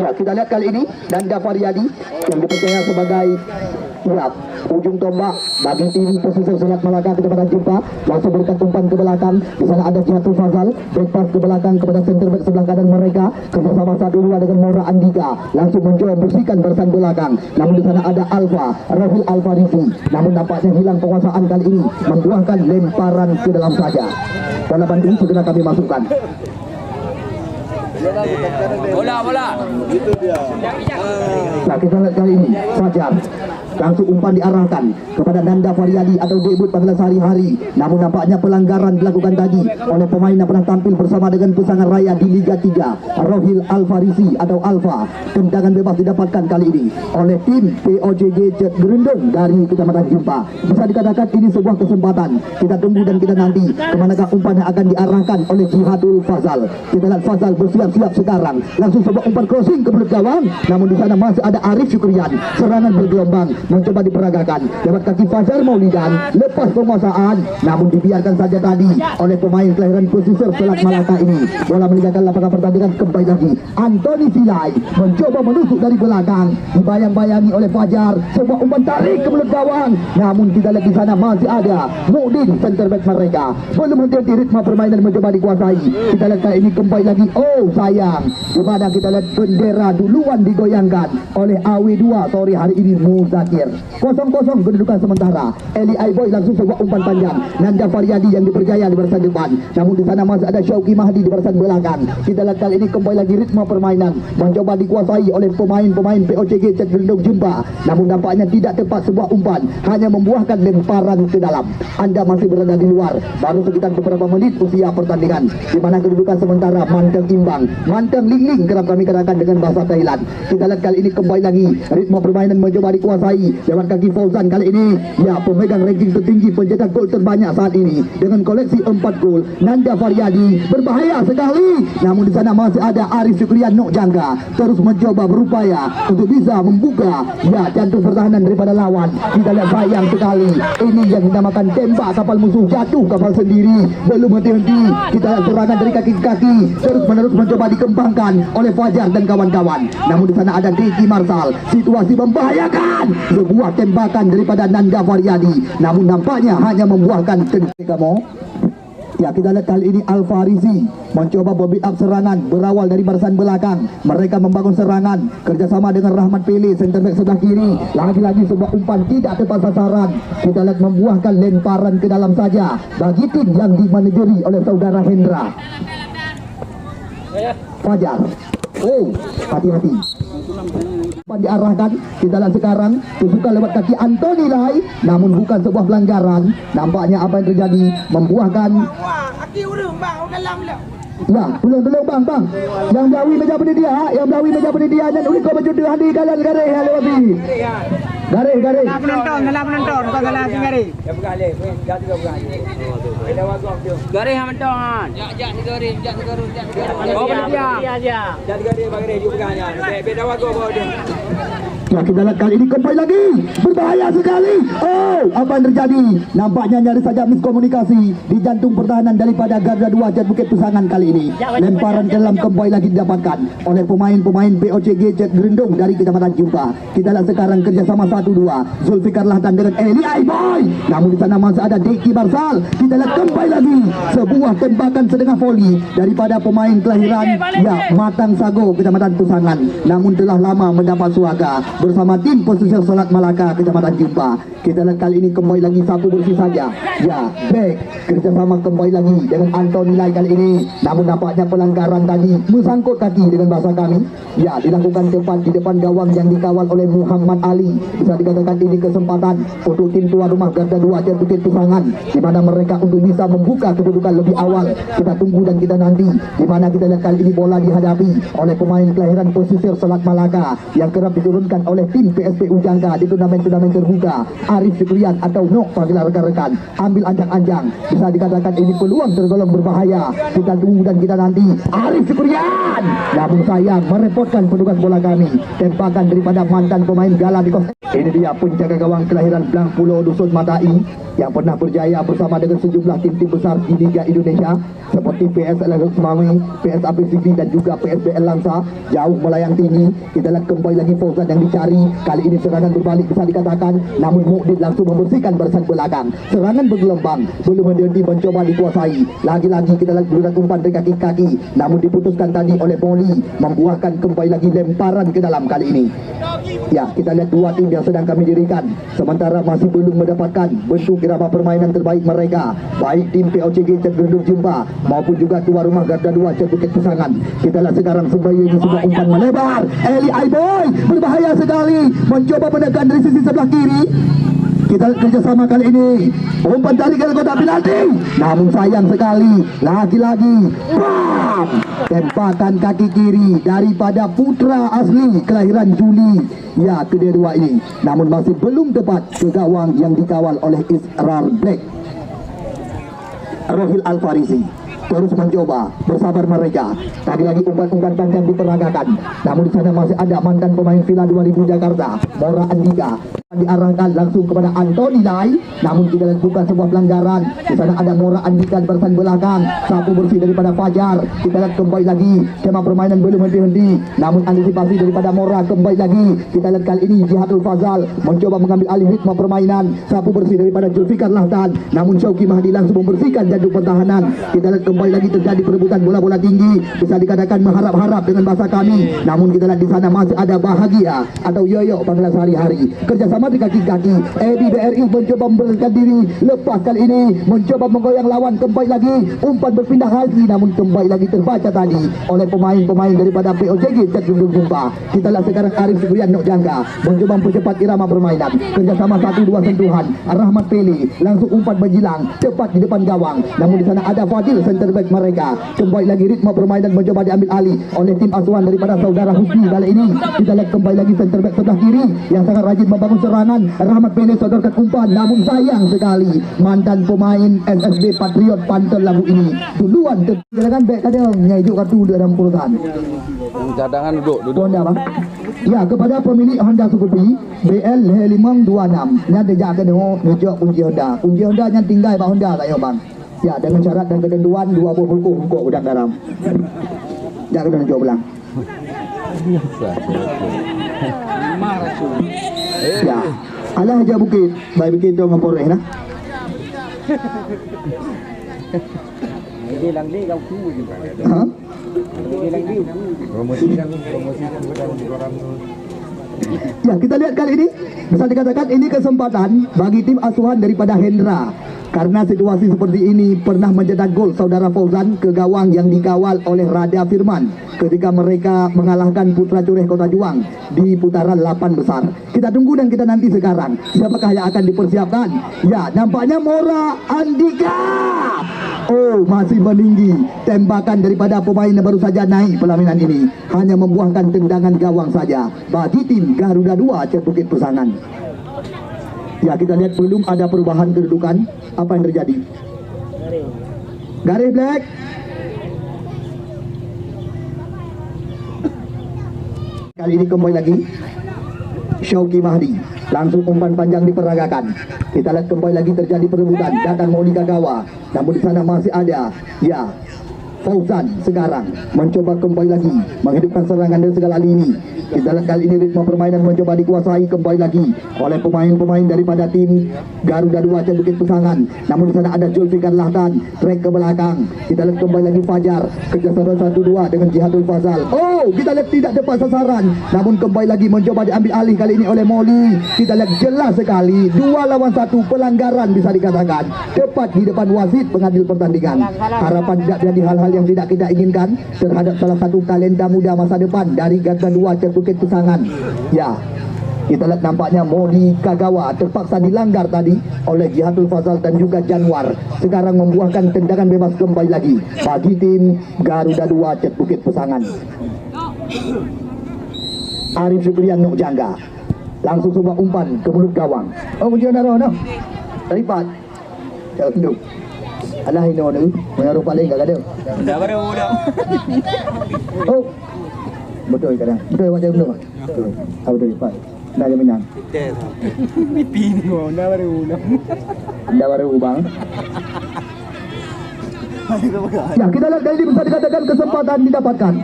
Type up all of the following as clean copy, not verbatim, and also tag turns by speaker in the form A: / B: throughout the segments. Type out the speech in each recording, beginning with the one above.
A: Ya, kita lihat kali ini Nanda Faryadi yang dipercaya sebagai ujung tombak bagi tim pesisir Selat Malaka. Kita pada jumpa langsung berikan umpan ke belakang. Di sana ada Jihatul Fazal, back pass ke belakang kepada center back sebelah kanan mereka, kerjasama 1-2 dengan Mora Andika, langsung mencoba bersihkan barisan belakang. Namun di sana ada Alfa Rohil Alfarisi, namun nampaknya hilang penguasaan kali ini, membuahkan lemparan ke dalam saja. Bola banding segera kami masukkan.
B: Bola.
C: Itu dia.
A: Nah, kita lihat kali ini Fajar langsung umpan diarahkan kepada Nanda Faryadi atau debut pada sehari-hari. Namun nampaknya pelanggaran dilakukan tadi oleh pemain yang pernah tampil bersama dengan Pesangan Raya di Liga 3, Rohil Alfarisi atau Alfa. Tendangan bebas didapatkan kali ini oleh tim POJG Jet Gerendong dari Kecamatan Jumpa. Bisa dikatakan ini sebuah kesempatan. Kita tunggu dan kita nanti kemanakah umpan yang akan diarahkan oleh Jihatul Fazal. Kita lihat Fazal bersiap-siap sekarang, langsung sebuah umpan crossing ke belut gawang. Namun di sana masih ada Arif Syukrian, serangan bergelombang mencoba diperagakan lewat kaki Fajar Maulidan, lepas penguasaan, namun dibiarkan saja tadi oleh pemain kelahiran pesisir Selat Malaka ini. Bola meninggalkan lapangan pertandingan kembali lagi. Anthony Silai mencoba menusuk dari belakang, dibayang-bayangi oleh Fajar, sebuah umpan tarik ke belut gawang. Namun kita lihat di sana masih ada Mudin, center back mereka, belum henti ritme permainan mencoba dikuasai. Kita lihat kali ini kembali lagi, oh sayang, di mana kita lihat bendera duluan digoyangkan oleh AW2 sore hari ini Muzakir. 0-0 kedudukan sementara. Eli Aiboy langsung sebuah umpan panjang. Nanda Faryadi yang dipercaya di barisan depan, namun di sana masih ada Syauqi Mahdi di barisan belakang. Kita lihat kali ini kembali lagi ritme permainan mencoba dikuasai oleh pemain-pemain POJG Jet Gerendong Jumpa. Namun nampaknya tidak tepat sebuah umpan, hanya membuahkan lemparan ke dalam. Anda masih berada di luar, baru sekitar beberapa menit usia pertandingan, di mana kedudukan sementara manteng imbang, manteng ling-ling kerap kami katakan dengan bahasa Thailand. Kita lihat kali ini kembali lagi ritme permainan mencoba dikuasai lewat kaki Fauzan kali ini. Ya, pemegang ranking tertinggi pencetak gol terbanyak saat ini dengan koleksi 4 gol. Nanda Faryadi berbahaya sekali, namun di sana masih ada Arif Syukrian Nok Jangga terus mencoba berupaya untuk bisa membuka jantung pertahanan daripada lawan. Kita lihat sayang sekali, ini yang dinamakan tembak kapal musuh, jatuh kapal sendiri, belum henti-henti. Kita lihat serangan dari kaki ke kaki terus menerus mencoba dikembangkan oleh Fajar dan kawan-kawan. Namun di sana ada Diki Marsal, situasi membahayakan, sebuah tembakan daripada Nanda Faryadi, namun nampaknya hanya membuahkan kamu. Ya, kita lihat kali ini Alfarisi mencoba build up serangan berawal dari barisan belakang. Mereka membangun serangan kerjasama dengan Rahmat Pele, center back sebelah kiri. Lagi-lagi sebuah umpan tidak tepat sasaran. Kita lihat membuahkan lemparan ke dalam saja bagi tim yang dimanajeri oleh saudara Hendra. Fajar, oh hati-hati, diarahkan. Kita lihat sekarang tusukan lewat kaki Anthony Lai, namun bukan sebuah pelanggaran. Nampaknya apa yang terjadi membuahkan. Ya, belum bang. Yang Dawi meja pendidikan, dan unik kau baju hadi kalian garis yang lewat ini. Garis.
D: Dalam penonton, kau galah garis.
B: Ya bukan leh, jatuh ke bukan. Ada waktu dia. Garis yang mentongan. Jak garis. Oh, dia aja. Jatuh garis bagi dia bukan ya. Beda waktu bawa dia.
A: Ya, kita lihat kali ini kembali lagi berbahaya sekali. Oh, apa yang terjadi? Nampaknya nyaris saja miskomunikasi di jantung pertahanan daripada Garda 2 Jet Bukit Pesangan kali ini. Lemparan ke dalam kembali lagi didapatkan oleh pemain-pemain POJG Jet Gerendong dari Kecamatan Jumpa. Kita lihat sekarang kerjasama 1-2 Zulfikar Lahdan dengan Eli Aiboy, namun di sana masih ada Diki Marsal. Kita lihat kembali lagi sebuah tembakan setengah voli daripada pemain kelahiran Matang Sago Kecamatan Pesangan, namun telah lama mendapat suaka bersama tim pesisir Selat Malaka Kecamatan Jumpa. Kita lihat kali ini kembali lagi sapu bersih saja. Ya, back kerjasama kembali lagi dengan Anthony Lai kali ini, namun nampaknya pelanggaran tadi mesangkut kaki dengan bahasa kami. Ya, dilakukan tepat di depan gawang yang dikawal oleh Muhammad Ali. Bisa dikatakan ini kesempatan untuk tim tuan rumah Garda 2 Jet Bukit Pesangan, di mana mereka untuk bisa membuka kedudukan lebih awal. Kita tunggu dan kita nanti, di mana kita lihat kali ini bola dihadapi oleh pemain kelahiran pesisir Selat Malaka yang kerap diturunkan oleh tim PSPU Jangka di turnamen-turnamen terbuka. Arif Syukrian atau Nok panggilan rekan-rekan ambil anjang-anjang, bisa dikatakan ini peluang tergolong berbahaya. Kita tunggu dan kita nanti. Arif Syukrian, namun sayang merepotkan petugas bola kami. Tembakan daripada mantan pemain Gala di Kos. Ini dia penjaga gawang kelahiran Blang Pulau Dusun Matai yang pernah berjaya bersama dengan sejumlah tim-tim besar di Liga Indonesia seperti PSL Semawi, PS APCV dan juga PSBL Langsa. Jauh melayang tinggi. Kita lihat kembali lagi Fauzan yang dicari. Kali ini serangan berbalik bisa dikatakan, namun Mukdin langsung membersihkan barisan belakang. Serangan bergelombang, belum berhenti mencoba dikuasai. Lagi-lagi kita lihat berurat umpan dari kaki-kaki, namun diputuskan tadi oleh Poli, membuahkan kembali lagi lemparan ke dalam kali ini. Ya, kita lihat dua tim yang sedang kami dirikan, sementara masih belum mendapatkan bentuk irama permainan terbaik mereka, baik tim POCG Cenderung Jumpa maupun juga tuan rumah Garda 2 Bukit Pesangan. Kita lihat sekarang sebagai ini sebuah umpan melebar. Eli Aiboy berbahaya sekali, mencoba menekan dari sisi sebelah kiri. Kita kerjasama kali ini, umpan dari kotak penalti, namun sayang sekali, lagi-lagi bam, tempakan kaki kiri daripada putra asli kelahiran Juli, ya kedua ini, namun masih belum tepat ke gawang yang dikawal oleh Israr Black. Rohil Alfarisi terus mencoba bersabar mereka. Tadi lagi umpan-umpan panjang diperagakan, namun di sana masih ada mantan pemain Villa 2000 Jakarta, Mora Andika, diarahkan langsung kepada Anthony Lai, namun tidak bukan sebuah pelanggaran. Di sana ada Mora Andika di barisan belakang, sapu bersih daripada Fajar. Kita lihat kembali lagi, skema permainan belum henti-henti, namun antisipasi daripada Mora kembali lagi. Kita lihat kali ini Jihadul Fazal mencoba mengambil alih ritme permainan, sapu bersih daripada Zulfikar Lahdan, namun Syauki Mahdi langsung membersihkan jaduk pertahanan. Kita lihat kembali lagi terjadi perebutan bola-bola tinggi, bisa dikatakan mengharap-harap dengan bahasa kami, namun kita lihat di sana masih ada Bahagia atau Yoyo panggilan sehari-hari. Kerjasama di kaki-kaki, Edi BRI mencoba membersihkan diri, lepas kali ini mencoba menggoyang lawan, kembali lagi umpan berpindah haji, namun kembali lagi terbaca tadi oleh pemain-pemain daripada POJG Cenderung Jumpa. Kita lihat sekarang Arif Syukrian Nok Jangka mencoba mempercepat irama permainan, kerjasama 1-2 sentuhan. Rahmat Peli langsung umpan menjilang tepat di depan gawang, namun di sana ada Fadil center back mereka. Kembali lagi ritme permainan mencoba diambil alih oleh tim asuhan daripada saudara Husni. Kali ini kita lihat kembali lagi center back sebelah kiri yang sangat rajin membangun serangan. Rahmat Pele sodorkan umpan, namun sayang sekali mantan pemain SSB Patriot Pantel lagu ini duluan terjadikan back kadang nyajuk kartu dalam perusahaan
B: cadangan duduk
A: Honda bang. Ya, kepada pemilik Honda Superbi BL 526 nya dejak ke dengo ngejok kunci Honda nya tinggal Pak Honda tak ya bang. Ya, dengan syarat dan ketentuan 2 buku udang garam. Jangan kena jawab belang. Ya, alah aja bukit, baik bukit tu ngampor nah.
B: Ini lang ni kau ku.
A: Ha?
B: Ini lang ni. Promosi orang.
A: Ya, kita lihat kali ini bisa dikatakan ini kesempatan bagi tim asuhan daripada Hendra, karena situasi seperti ini pernah mencetak gol saudara Fauzan ke gawang yang dikawal oleh Rada Firman ketika mereka mengalahkan Putra Cureh Kota Juang di putaran 8 besar. Kita tunggu dan kita nanti sekarang siapakah yang akan dipersiapkan. Ya, nampaknya Mora Andika. Oh, masih meninggi. Tembakan daripada pemain yang baru saja naik pelaminan ini hanya membuahkan tendangan gawang saja bagi tim Garuda 2 Bukit Pesangan. Ya, kita lihat belum ada perubahan kedudukan. Apa yang terjadi? Garis Black. Kali ini kembali lagi Syauki Mahdi, langsung umpan panjang diperagakan. Kita lihat kembali lagi terjadi perebutan, datang Moli Kagawa, namun di sana masih ada ya Fauzan sekarang mencoba kembali lagi menghidupkan serangan dari segala lini. Kita lihat kali ini ritme permainan mencoba dikuasai kembali lagi oleh pemain-pemain daripada tim Garuda 2 Bukit Pesangan. Namun di sana ada Zulfikar Lahdan, track ke belakang. Kita lihat kembali lagi Fajar, kerjasama 1-2 dengan Jihadul Fazal. Oh, kita lihat tidak tepat sasaran, namun kembali lagi mencoba diambil alih kali ini oleh Moli. Kita lihat jelas sekali 2 lawan 1, pelanggaran bisa dikatakan tepat di depan wasit pengadil pertandingan. Harapan tidak jadi hal-hal yang tidak kita inginkan terhadap salah satu talenta muda masa depan dari Garuda 2 Bukit Pesangan. Ya, kita lihat nampaknya Moli Kagawa terpaksa dilanggar tadi oleh Jihadul Fazal dan juga Janwar. Sekarang membuahkan tendangan bebas kembali lagi bagi tim Garuda 2 Bukit Pesangan. Arif Syukrian Nok Jangka Langsung sebuah umpan ke mulut gawang. Oh, pujian darah no. Daripat. Tunduk. Alah ini orang mengaruh paling enggak ada.
B: Dah baru dah.
A: Oh. Betul kadang. Betul macam betul. Betul. Tahu betul Pak. Dah dia menang.
D: Pipi ni dah baru ulang.
A: Dah baru bang. Ya, kita lihat kali ini bisa dikatakan kesempatan didapatkan.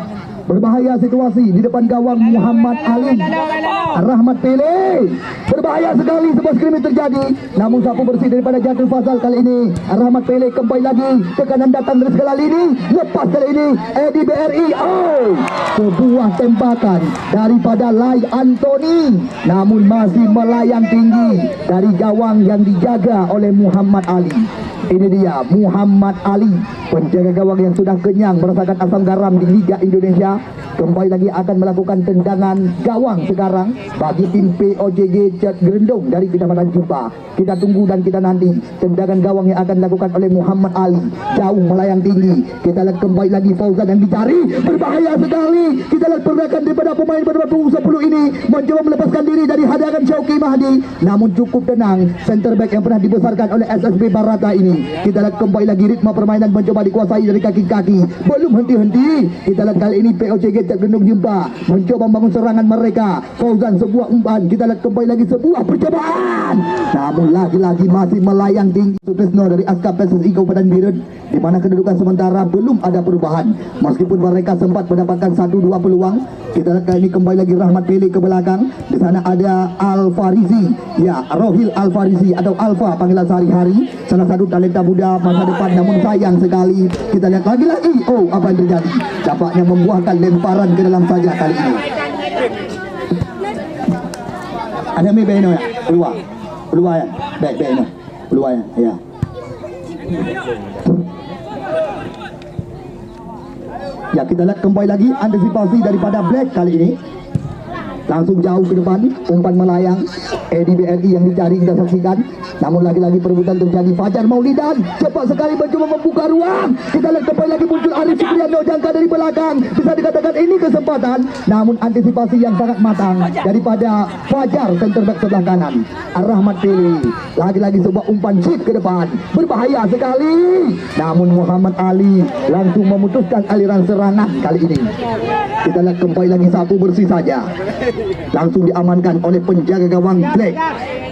A: Berbahaya situasi di depan gawang Muhammad Ali. Rahmat Pele. Berbahaya sekali sebuah skrimis terjadi. Namun sapu bersih daripada Jadul Fazal kali ini. Rahmat Pele kembali lagi. Tekanan datang dari segala lini. Lepas kali ini Edi BRI. Oh, sebuah tembakan daripada Lai Anthony. Namun masih melayang tinggi dari gawang yang dijaga oleh Muhammad Ali. Ini dia Muhammad Ali, penjaga gawang yang sudah kenyang merasakan asam garam di Liga Indonesia. Kembali lagi akan melakukan tendangan gawang sekarang bagi tim POJG Cat Gerendong dari Kecamatan Jumpa. Kita tunggu dan kita nanti tendangan gawang yang akan dilakukan oleh Muhammad Ali. Jauh melayang tinggi. Kita lihat kembali lagi Fauzan yang dicari. Berbahaya sekali. Kita lihat pergerakan daripada pemain bernomor 10 ini mencoba melepaskan diri dari hadapan Syauqi Mahdi. Namun cukup tenang. Center back yang pernah dibesarkan oleh SSB Barata ini. Kita lihat kembali lagi ritme permainan mencoba dikuasai dari kaki-kaki. Belum henti-henti. Kita lihat kali ini POJG Cat Gerendong Jumpa mencoba membangun serangan mereka. Fauzan sebuah umpan. Kita lihat kembali lagi sebuah percobaan. Namun lagi-lagi masih melayang tinggi. Sutrisno dari Askap PSSI Kabupaten Biren, di mana kedudukan sementara belum ada perubahan. Meskipun mereka sempat mendapatkan 1-2 peluang. Kita lihat kali ini kembali lagi Rahmat Pele ke belakang. Di sana ada Al-Farizi. Ya, Rohil Al-Farizi atau Alfa panggilan sehari-hari. Salah satu talenta muda masa depan, namun sayang sekali. Kita lihat lagi-lagi. Oh, apa yang terjadi? Dapatnya membuahkan lemparan ke dalam saja kali ini. Ada mi beno ya? Keluar ya? Baik no. Keluar ya? Ya. Ya, kita lihat kembali lagi antisipasi daripada Black kali ini. Langsung jauh ke depan, umpan melayang. Edi BRI yang dicari kita saksikan. Namun lagi-lagi perebutan terjadi. Fajar Maulidan cepat sekali mencoba membuka ruang. Kita lihat kembali lagi muncul Arif Supriyanto jangka dari belakang. Bisa dikatakan ini kesempatan. Namun antisipasi yang sangat matang daripada Fajar center back sebelah kanan. Rahmat Pele. Lagi-lagi sebuah umpan chip ke depan. Berbahaya sekali. Namun Muhammad Ali langsung memutuskan aliran serangan kali ini. Kita lihat kembali lagi sapu bersih saja. Langsung diamankan oleh penjaga gawang Black.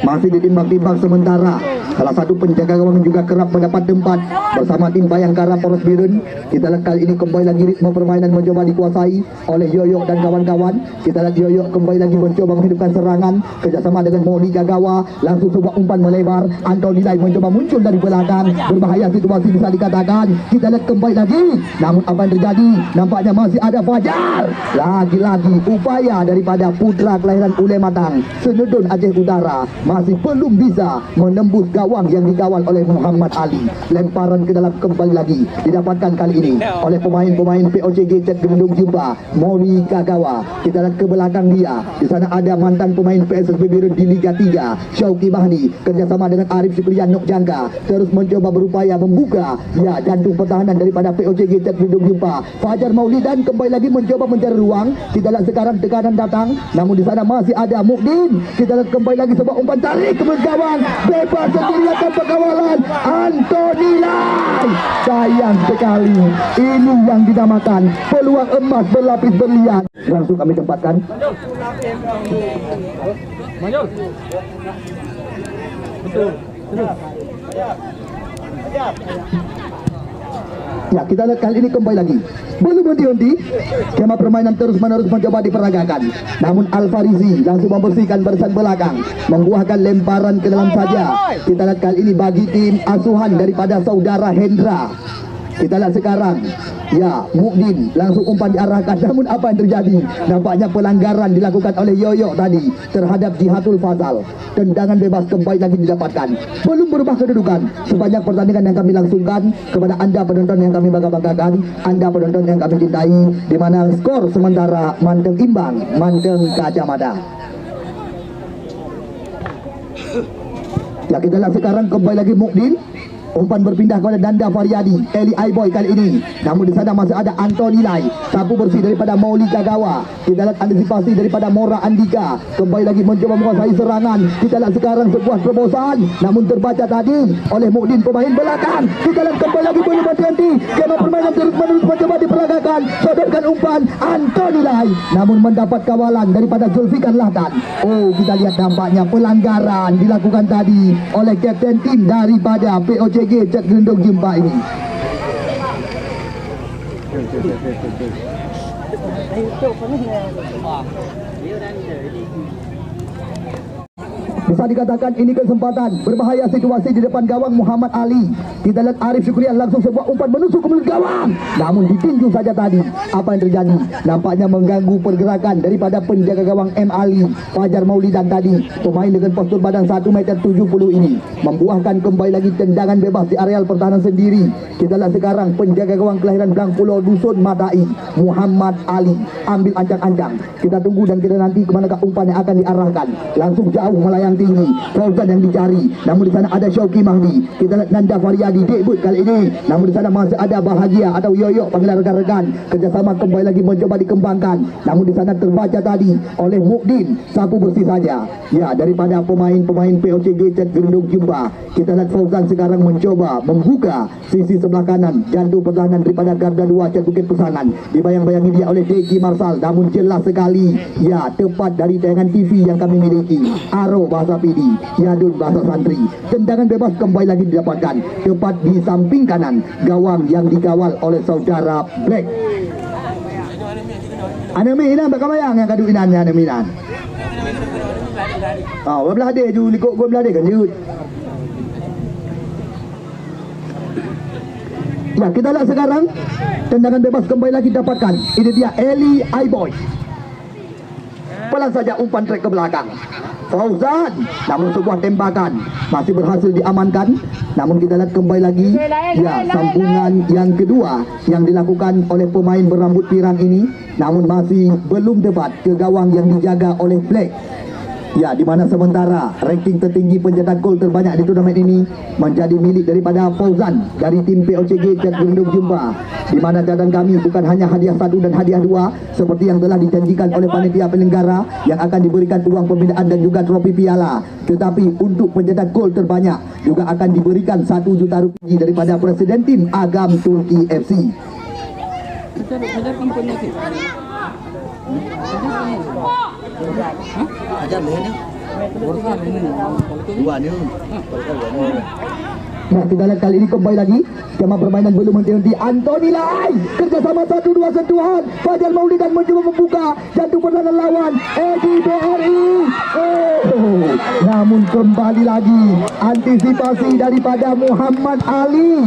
A: Masih ditimbang-timbang sementara. Salah satu penjaga gawang juga kerap mendapat tempat bersama tim Bayangkara Poros Biren. Kita lihat kali ini kembali lagi ritme permainan mencoba dikuasai oleh Yoyo dan kawan-kawan. Kita lihat Yoyo kembali lagi mencoba menghidupkan serangan kerjasama dengan Moli Gagawa. Langsung sebuah umpan melebar. Anthony Lai mencoba muncul dari belakang. Berbahaya situasi bisa dikatakan. Kita lihat kembali lagi. Namun apa yang terjadi? Nampaknya masih ada Fajar. Lagi-lagi upaya daripada putra kelahiran Ule Matang, Senedun Aceh Utara, masih belum bisa menembus gawang yang dikawal oleh Muhammad Ali. Lemparan ke dalam kembali lagi didapatkan kali ini oleh pemain-pemain POJG Cat Gerendong Jumpa, Moli Gagawa. Kita lihat ke belakang dia. Di sana ada mantan pemain PSSB Biren di Liga 3, Syauqi Mahdi, kerjasama dengan Arif Supriyanto jangka, terus mencoba berupaya membuka ya jantung pertahanan daripada POJG Cat Gerendong Jumpa. Fajar Maulidan kembali lagi mencoba mencari ruang. Kita lihat sekarang tekanan datang, namun di sana masih ada Mukdin. Kita lihat kembali lagi sebuah umpan tarik ke gawang, bebas sendirian tanpa kawalan. Anthony Lai. Sayang sekali. Ini yang dinamakan peluang emas berlapis berlian. Langsung kami tempatkan.
B: Manjul. Betul.
A: Ya, kita lihat kali ini kembali lagi. Belum henti-henti. Skema permainan terus-menerus mencoba diperagakan. Namun Al-Farizi langsung membersihkan barisan belakang, membuahkan lemparan ke dalam saja. Kita lihat kali ini bagi tim asuhan daripada saudara Hendra. Kita lihat sekarang. Ya, Mukdin langsung umpan diarahkan. Namun apa yang terjadi? Nampaknya pelanggaran dilakukan oleh Yoyo tadi terhadap Jihatul Fazal. Tendangan bebas kembali lagi didapatkan. Belum berubah kedudukan. Sebanyak pertandingan yang kami langsungkan kepada anda penonton yang kami bangga-banggakan, anda penonton yang kami cintai, di mana skor sementara Manteng imbang, Manteng Kacamata. Ya, kita lihat sekarang kembali lagi Mukdin. Umpan berpindah kepada Nanda Faryadi, Eli Aiboy kali ini. Namun di sana masih ada Anthony Lai. Sapu bersih daripada Mauli Kagawa. Kita lihat antisipasi daripada Mora Andika. Kembali lagi mencoba menguasai serangan. Kita lihat sekarang sebuah terobosan, namun terbaca tadi oleh Mukdin pemain belakang. Kita lihat kembali lagi belum berhenti. Skema permainan terus-menerus mencoba diperagakan. Sodorkan umpan Anthony Lai, namun mendapat kawalan daripada Zulfiqar Lahdan. Oh, kita lihat dampaknya pelanggaran dilakukan tadi oleh kapten tim daripada POCG Cat Gerendong Jimba ini. Bisa dikatakan ini kesempatan berbahaya situasi di depan gawang Muhammad Ali. Kita lihat Arif Syukrian langsung sebuah umpan menusuk ke mulut gawang, namun ditinju saja tadi. Apa yang terjadi? Nampaknya mengganggu pergerakan daripada penjaga gawang M. Ali Fajar Maulidan tadi. Pemain dengan postur badan 1,70 meter ini membuahkan kembali lagi tendangan bebas di areal pertahanan sendiri. Kita lihat sekarang penjaga gawang kelahiran Blang Pulau Dusun Madai, Muhammad Ali, ambil ancang-ancang. Kita tunggu dan kita nanti kemanakah umpan yang akan diarahkan. Langsung jauh melayang tinggi, Fauzan yang dicari. Namun di sana ada Syauqi Mahdi. Kita lihat Nanda Faryadi debut kali ini. Namun di sana masih ada Bahagia atau Yoyo panggilan rekan-rekan. Kerjasama kembali lagi mencoba dikembangkan. Namun di sana terbaca tadi oleh Mukdin, sapu bersih saja. Ya, daripada pemain-pemain POCG Cat Gerendong Jimba. Kita lihat Fauzan sekarang mencoba membuka sisi sebelah kanan jantung pertahanan daripada Garda 2 Cat Bukit Pesangan. Dibayang-bayangi dia oleh Deki Marsal. Namun jelas sekali, ya, tepat dari tayangan TV yang kami miliki. Aro bahasa PD, Yadun bahasa santri. Tendangan bebas kembali lagi didapatkan tepat di samping kanan gawang yang dikawal oleh saudara Black. Ana minan bakamayang yang kadu inannya ana minan. Ah, belah dia ju likok gua belah dia kan jut. Ya, kita lihat sekarang tendangan bebas kembali lagi didapatkan. Ini dia Eli Aiboy. Pelan saja umpan trek ke belakang. Fauzan, namun sebuah tembakan masih berhasil diamankan. Namun kita lihat kembali lagi, ya, sambungan yang kedua yang dilakukan oleh pemain berambut pirang ini, namun masih belum tepat ke gawang yang dijaga oleh Black. Ya, di mana sementara ranking tertinggi pencetak gol terbanyak di turnamen ini menjadi milik daripada Fauzan dari tim POCG Cat Gerendong Jimba. Di mana catatan kami bukan hanya hadiah 1 dan hadiah 2 seperti yang telah dijanjikan oleh panitia penyelenggara yang akan diberikan uang pembinaan dan juga trofi piala, tetapi untuk pencetak gol terbanyak juga akan diberikan 1 juta rupiah daripada presiden tim Agam Turki FC.
C: Ajar ni. Dua ni.
A: Nah, kita lihat kali ini kembali lagi skema permainan belum henti-henti. Anthony Lai kerjasama 1-2 sentuhan. Fajar Maulidan mencoba membuka jantung pertahanan lawan Edi BRI. Oh, namun kembali lagi antisipasi daripada Muhammad Ali.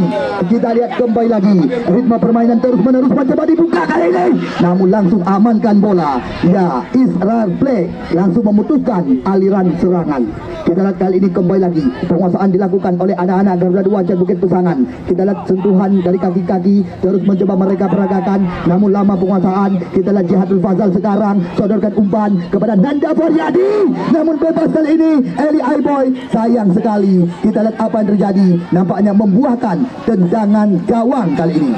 A: Kita lihat kembali lagi ritme permainan terus-menerus mencoba dibuka kali ini, namun langsung amankan bola. Ya, Israel Black langsung memutuskan aliran serangan. Kita lihat kali ini kembali lagi penguasaan dilakukan oleh anak-anak Garda 2 Cat Bukit Pesangan. Kita lihat sentuhan dari kaki-kaki terus mencoba mereka peragakan, namun lama penguasaan. Kita lihat Jihadul Fazal sekarang sodorkan umpan kepada Nanda Faryadi, namun bebas kali ini Eli Aiboy. Sayang sekali, kita lihat apa yang terjadi. Nampaknya membuahkan tendangan gawang kali ini.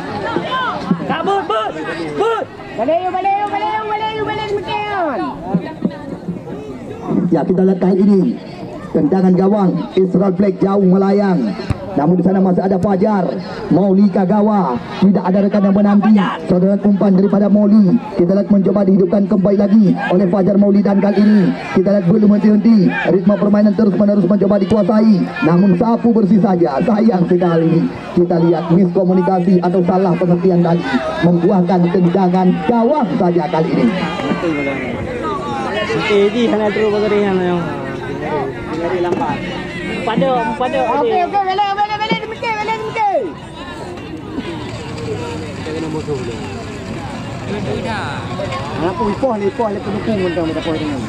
B: Kabut, but. Balik.
A: Ya, kita lihat kali ini tendangan gawang Israel Black jauh melayang. Namun di sana masih ada Fajar Mauli Kagawa. Tidak ada rekan yang menanti. Saudara umpan daripada Mauli. Kita lihat mencoba dihidupkan kembali lagi oleh Fajar Mauli, dan kali ini kita lihat belum henti-henti. Ritme permainan terus-menerus mencoba dikuasai, namun sapu bersih saja. Sayang sekali kita lihat miskomunikasi atau salah pengertian tadi membuahkan tendangan gawang saja kali ini.
D: Jadi hanya terus bagaimana yang dari lambat. Pada. Okey, balik. Kita kena motor dulu. Anak pun poh le pendukung mentang minta poin dengan.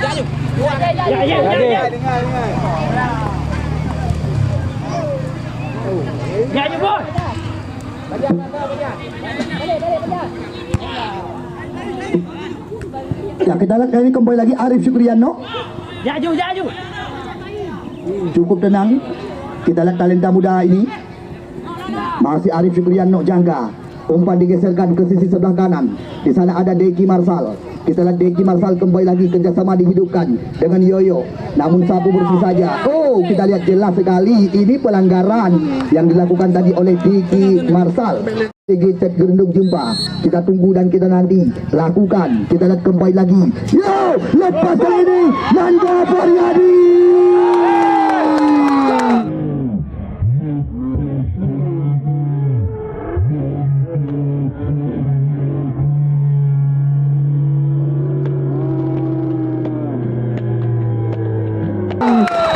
D: Jaju. Ya. Dengar. Jaju bos. Balik.
A: Ya, kita lihat kali ini kembali lagi Arif Syukriano.
B: Jaju.
A: cukup tenang. Kita lihat talenta muda ini. Masih Arif Syukrian Nok Jangga. Umpan digeserkan ke sisi sebelah kanan. Di sana ada Deki Marsal. Kita lihat Deki Marsal kembali lagi kerjasama dihidupkan dengan Yoyo. Namun sapu bersih saja. Oh, kita lihat jelas sekali ini pelanggaran yang dilakukan tadi oleh Deki Marsal. Cat Gerendung jumpa. Kita tunggu dan kita nanti lakukan. Kita lihat kembali lagi. Yo, lepas kali ini Nanda Faryadi.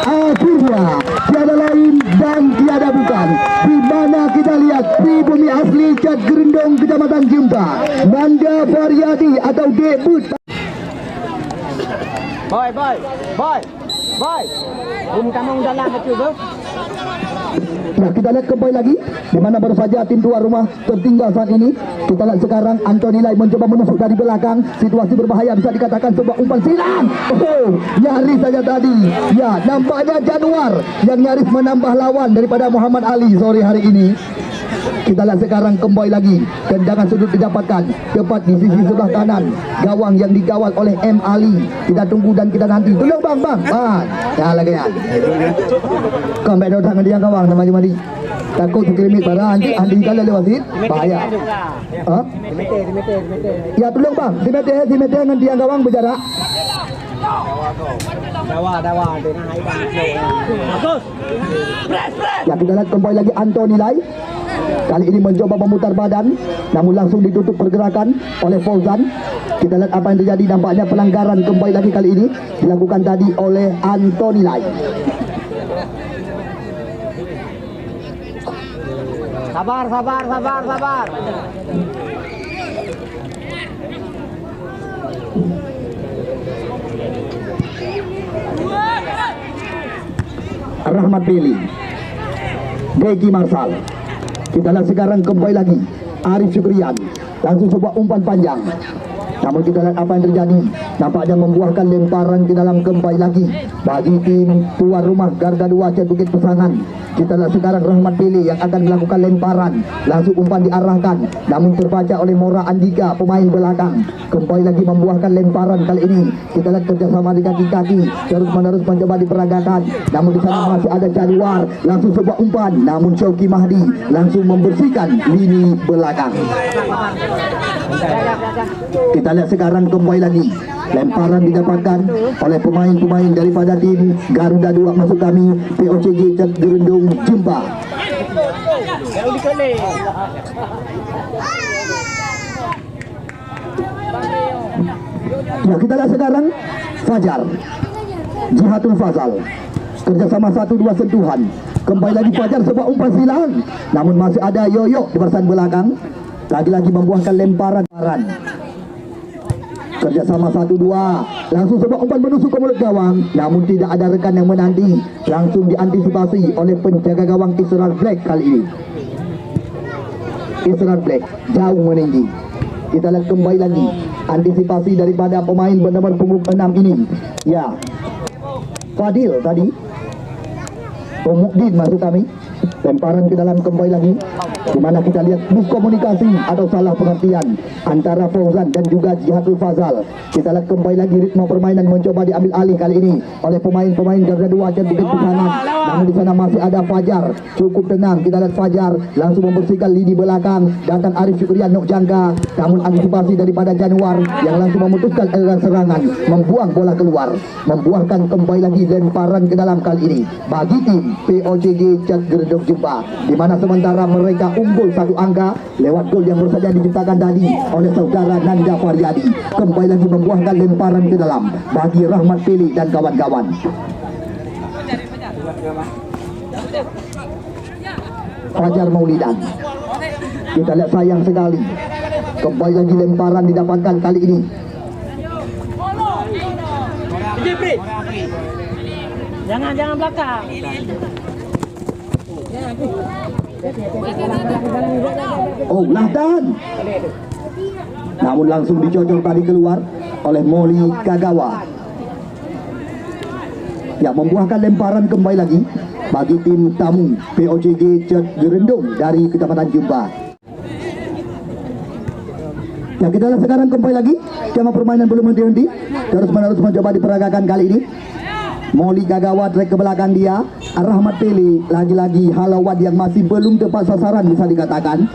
A: Akhirnya tiada lain dan tiada bukan, di mana kita lihat pribumi asli Cat Gerendong Kecamatan Jempa, Nanda Faryadi atau debut.
D: Boy. Kamu dalam kecil bro.
A: Nah, kita lihat kembali lagi di mana baru saja tim tuan rumah tertinggal saat ini. Kita lihat sekarang Anthony Lai mencoba menusuk dari belakang. Situasi berbahaya, bisa dikatakan sebuah umpan silang. Oh, nyaris saja tadi. Ya, nampaknya Januar yang nyaris menambah lawan daripada Muhammad Ali sore hari ini. Kita lihat sekarang kembali lagi. Tendangan sudut didapatkan tepat di sisi sebelah kanan gawang yang digawal oleh M. Ali. Kita tunggu dan kita nanti. Tolong bang. Ya lagi ya. Comeback datang dia gawang nama madi. Takut terkelimit pada Andi kalau lewat it. Bahaya. Ya tolong bang. Dimete dengan dia gawang berjarak.
D: Dawa. Bagus.
A: Ya kita lihat kembali lagi Anthony Lai. Kali ini mencoba memutar badan, namun langsung ditutup pergerakan oleh Fauzan. Kita lihat apa yang terjadi. Nampaknya pelanggaran kembali lagi kali ini dilakukan tadi oleh Anthony Lai.
D: Sabar.
A: Rahmat Beli, Deki Marsal. Kita lihat sekarang kembali lagi Arif Syukrian. Langsung sebuah umpan panjang. Namun kita lihat apa yang terjadi. Nampaknya membuahkan lemparan ke dalam kembali lagi bagi tim tuan rumah Garda 2 Cat Bukit Pesangan. Kita lihat sekarang Rahmat Pilih yang akan melakukan lemparan. Langsung umpan diarahkan, namun terbaca oleh Mora Andika, pemain belakang. Kembali lagi membuahkan lemparan kali ini. Kita lihat kerjasama di kaki-kaki, terus menerus mencoba diperagakan. Namun di sana masih ada Januar. Langsung sebuah umpan, namun Syauki Mahdi langsung membersihkan lini belakang. Kita lihat sekarang kembali lagi lemparan didapatkan oleh pemain-pemain daripada tim Garuda 2 masuk kami POCG Cat Gerendong Jempa. Ya, kita lihat sekarang Fajar Jihatul Fazal kerjasama 1-2 sentuhan. Kembali lagi Fajar sebuah umpan silang, namun masih ada Yoyo di barisan belakang. Lagi-lagi membuahkan lemparan. Kerjasama 1-2. Langsung sebuah umpan menusuk ke mulut gawang, namun tidak ada rekan yang menanti. Langsung diantisipasi oleh penjaga gawang Israr Black kali ini. Israr Black jauh meninggi. Kita lihat kembali lagi antisipasi daripada pemain bernomor punggung 6 ini. Ya, Fadil tadi. Mukdin masuk kami. Lemparan ke dalam kembali lagi, di mana kita lihat miskomunikasi atau salah pengertian antara Fauzan dan juga Jihatul Fazal. Kita lihat kembali lagi ritme permainan mencoba diambil alih kali ini oleh pemain-pemain Garda 2 Cat Bukit Pesangan. Namun di sana masih ada Fajar, cukup tenang. Kita lihat Fajar langsung membersihkan lini belakang. Datang Arif Syukrian Nok Jangga, namun antisipasi daripada Januar yang langsung memutuskan aliran serangan, membuang bola keluar, membuahkan kembali lagi lemparan ke dalam kali ini bagi tim POCG Cat Gerendong Jempa, di mana sementara mereka unggul 1 angka lewat gol yang baru saja diciptakan tadi oleh saudara Nanda Faryadi. Kembali lagi membuahkan lemparan ke dalam bagi Rahmat Pilih dan kawan-kawan. Fajar Maulidan, kita lihat sayang sekali kembali lagi lemparan didapatkan kali ini.
D: Jangan belakang.
A: Oh, Lahdan. Namun langsung dicocok tadi keluar oleh Moli Kagawa. Ya, membuahkan lemparan kembali lagi bagi tim tamu POJG Cek Gerendung dari Kecamatan Jumba. Ya, kita lihat sekarang kembali lagi. Skema permainan belum henti-henti. Terus menerus mencoba diperagakan kali ini. Moli Gagawa trek ke belakang dia. Rahmat Pele lagi-lagi halawat yang masih belum tepat sasaran bisa dikatakan.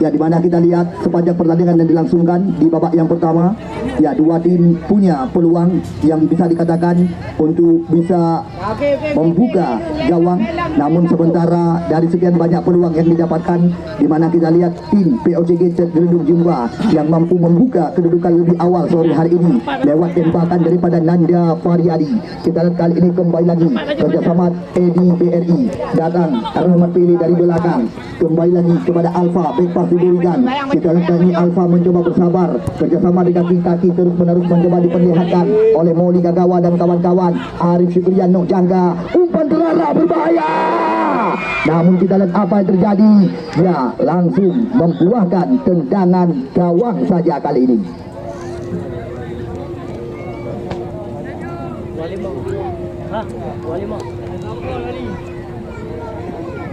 A: Ya, di mana kita lihat sepanjang pertandingan yang dilangsungkan di babak yang pertama, ya dua tim punya peluang yang bisa dikatakan untuk bisa membuka gawang. Namun sementara dari sekian banyak peluang yang didapatkan, di mana kita lihat tim POJG Cek Gerendung Jumba yang mampu membuka kedudukan lebih awal sore hari ini lewat tembakan daripada Nanda Faryadi. Kita lihat kali ini kembali lagi kerjasama Edi BRI datang Rahmat Pili dari belakang, kembali lagi kepada Alfa back pass diberikan. Kita lihat ini Alfa mencoba bersabar kerjasama di kaki-kaki terus menerus mencoba diperlihatkan oleh Moli Gagawa dan kawan-kawan. Arif Syukrian Nok Jangga, umpan terlarang berbahaya. Namun kita lihat apa yang terjadi. Ya, langsung membuahkan tendangan gawang saja kali ini.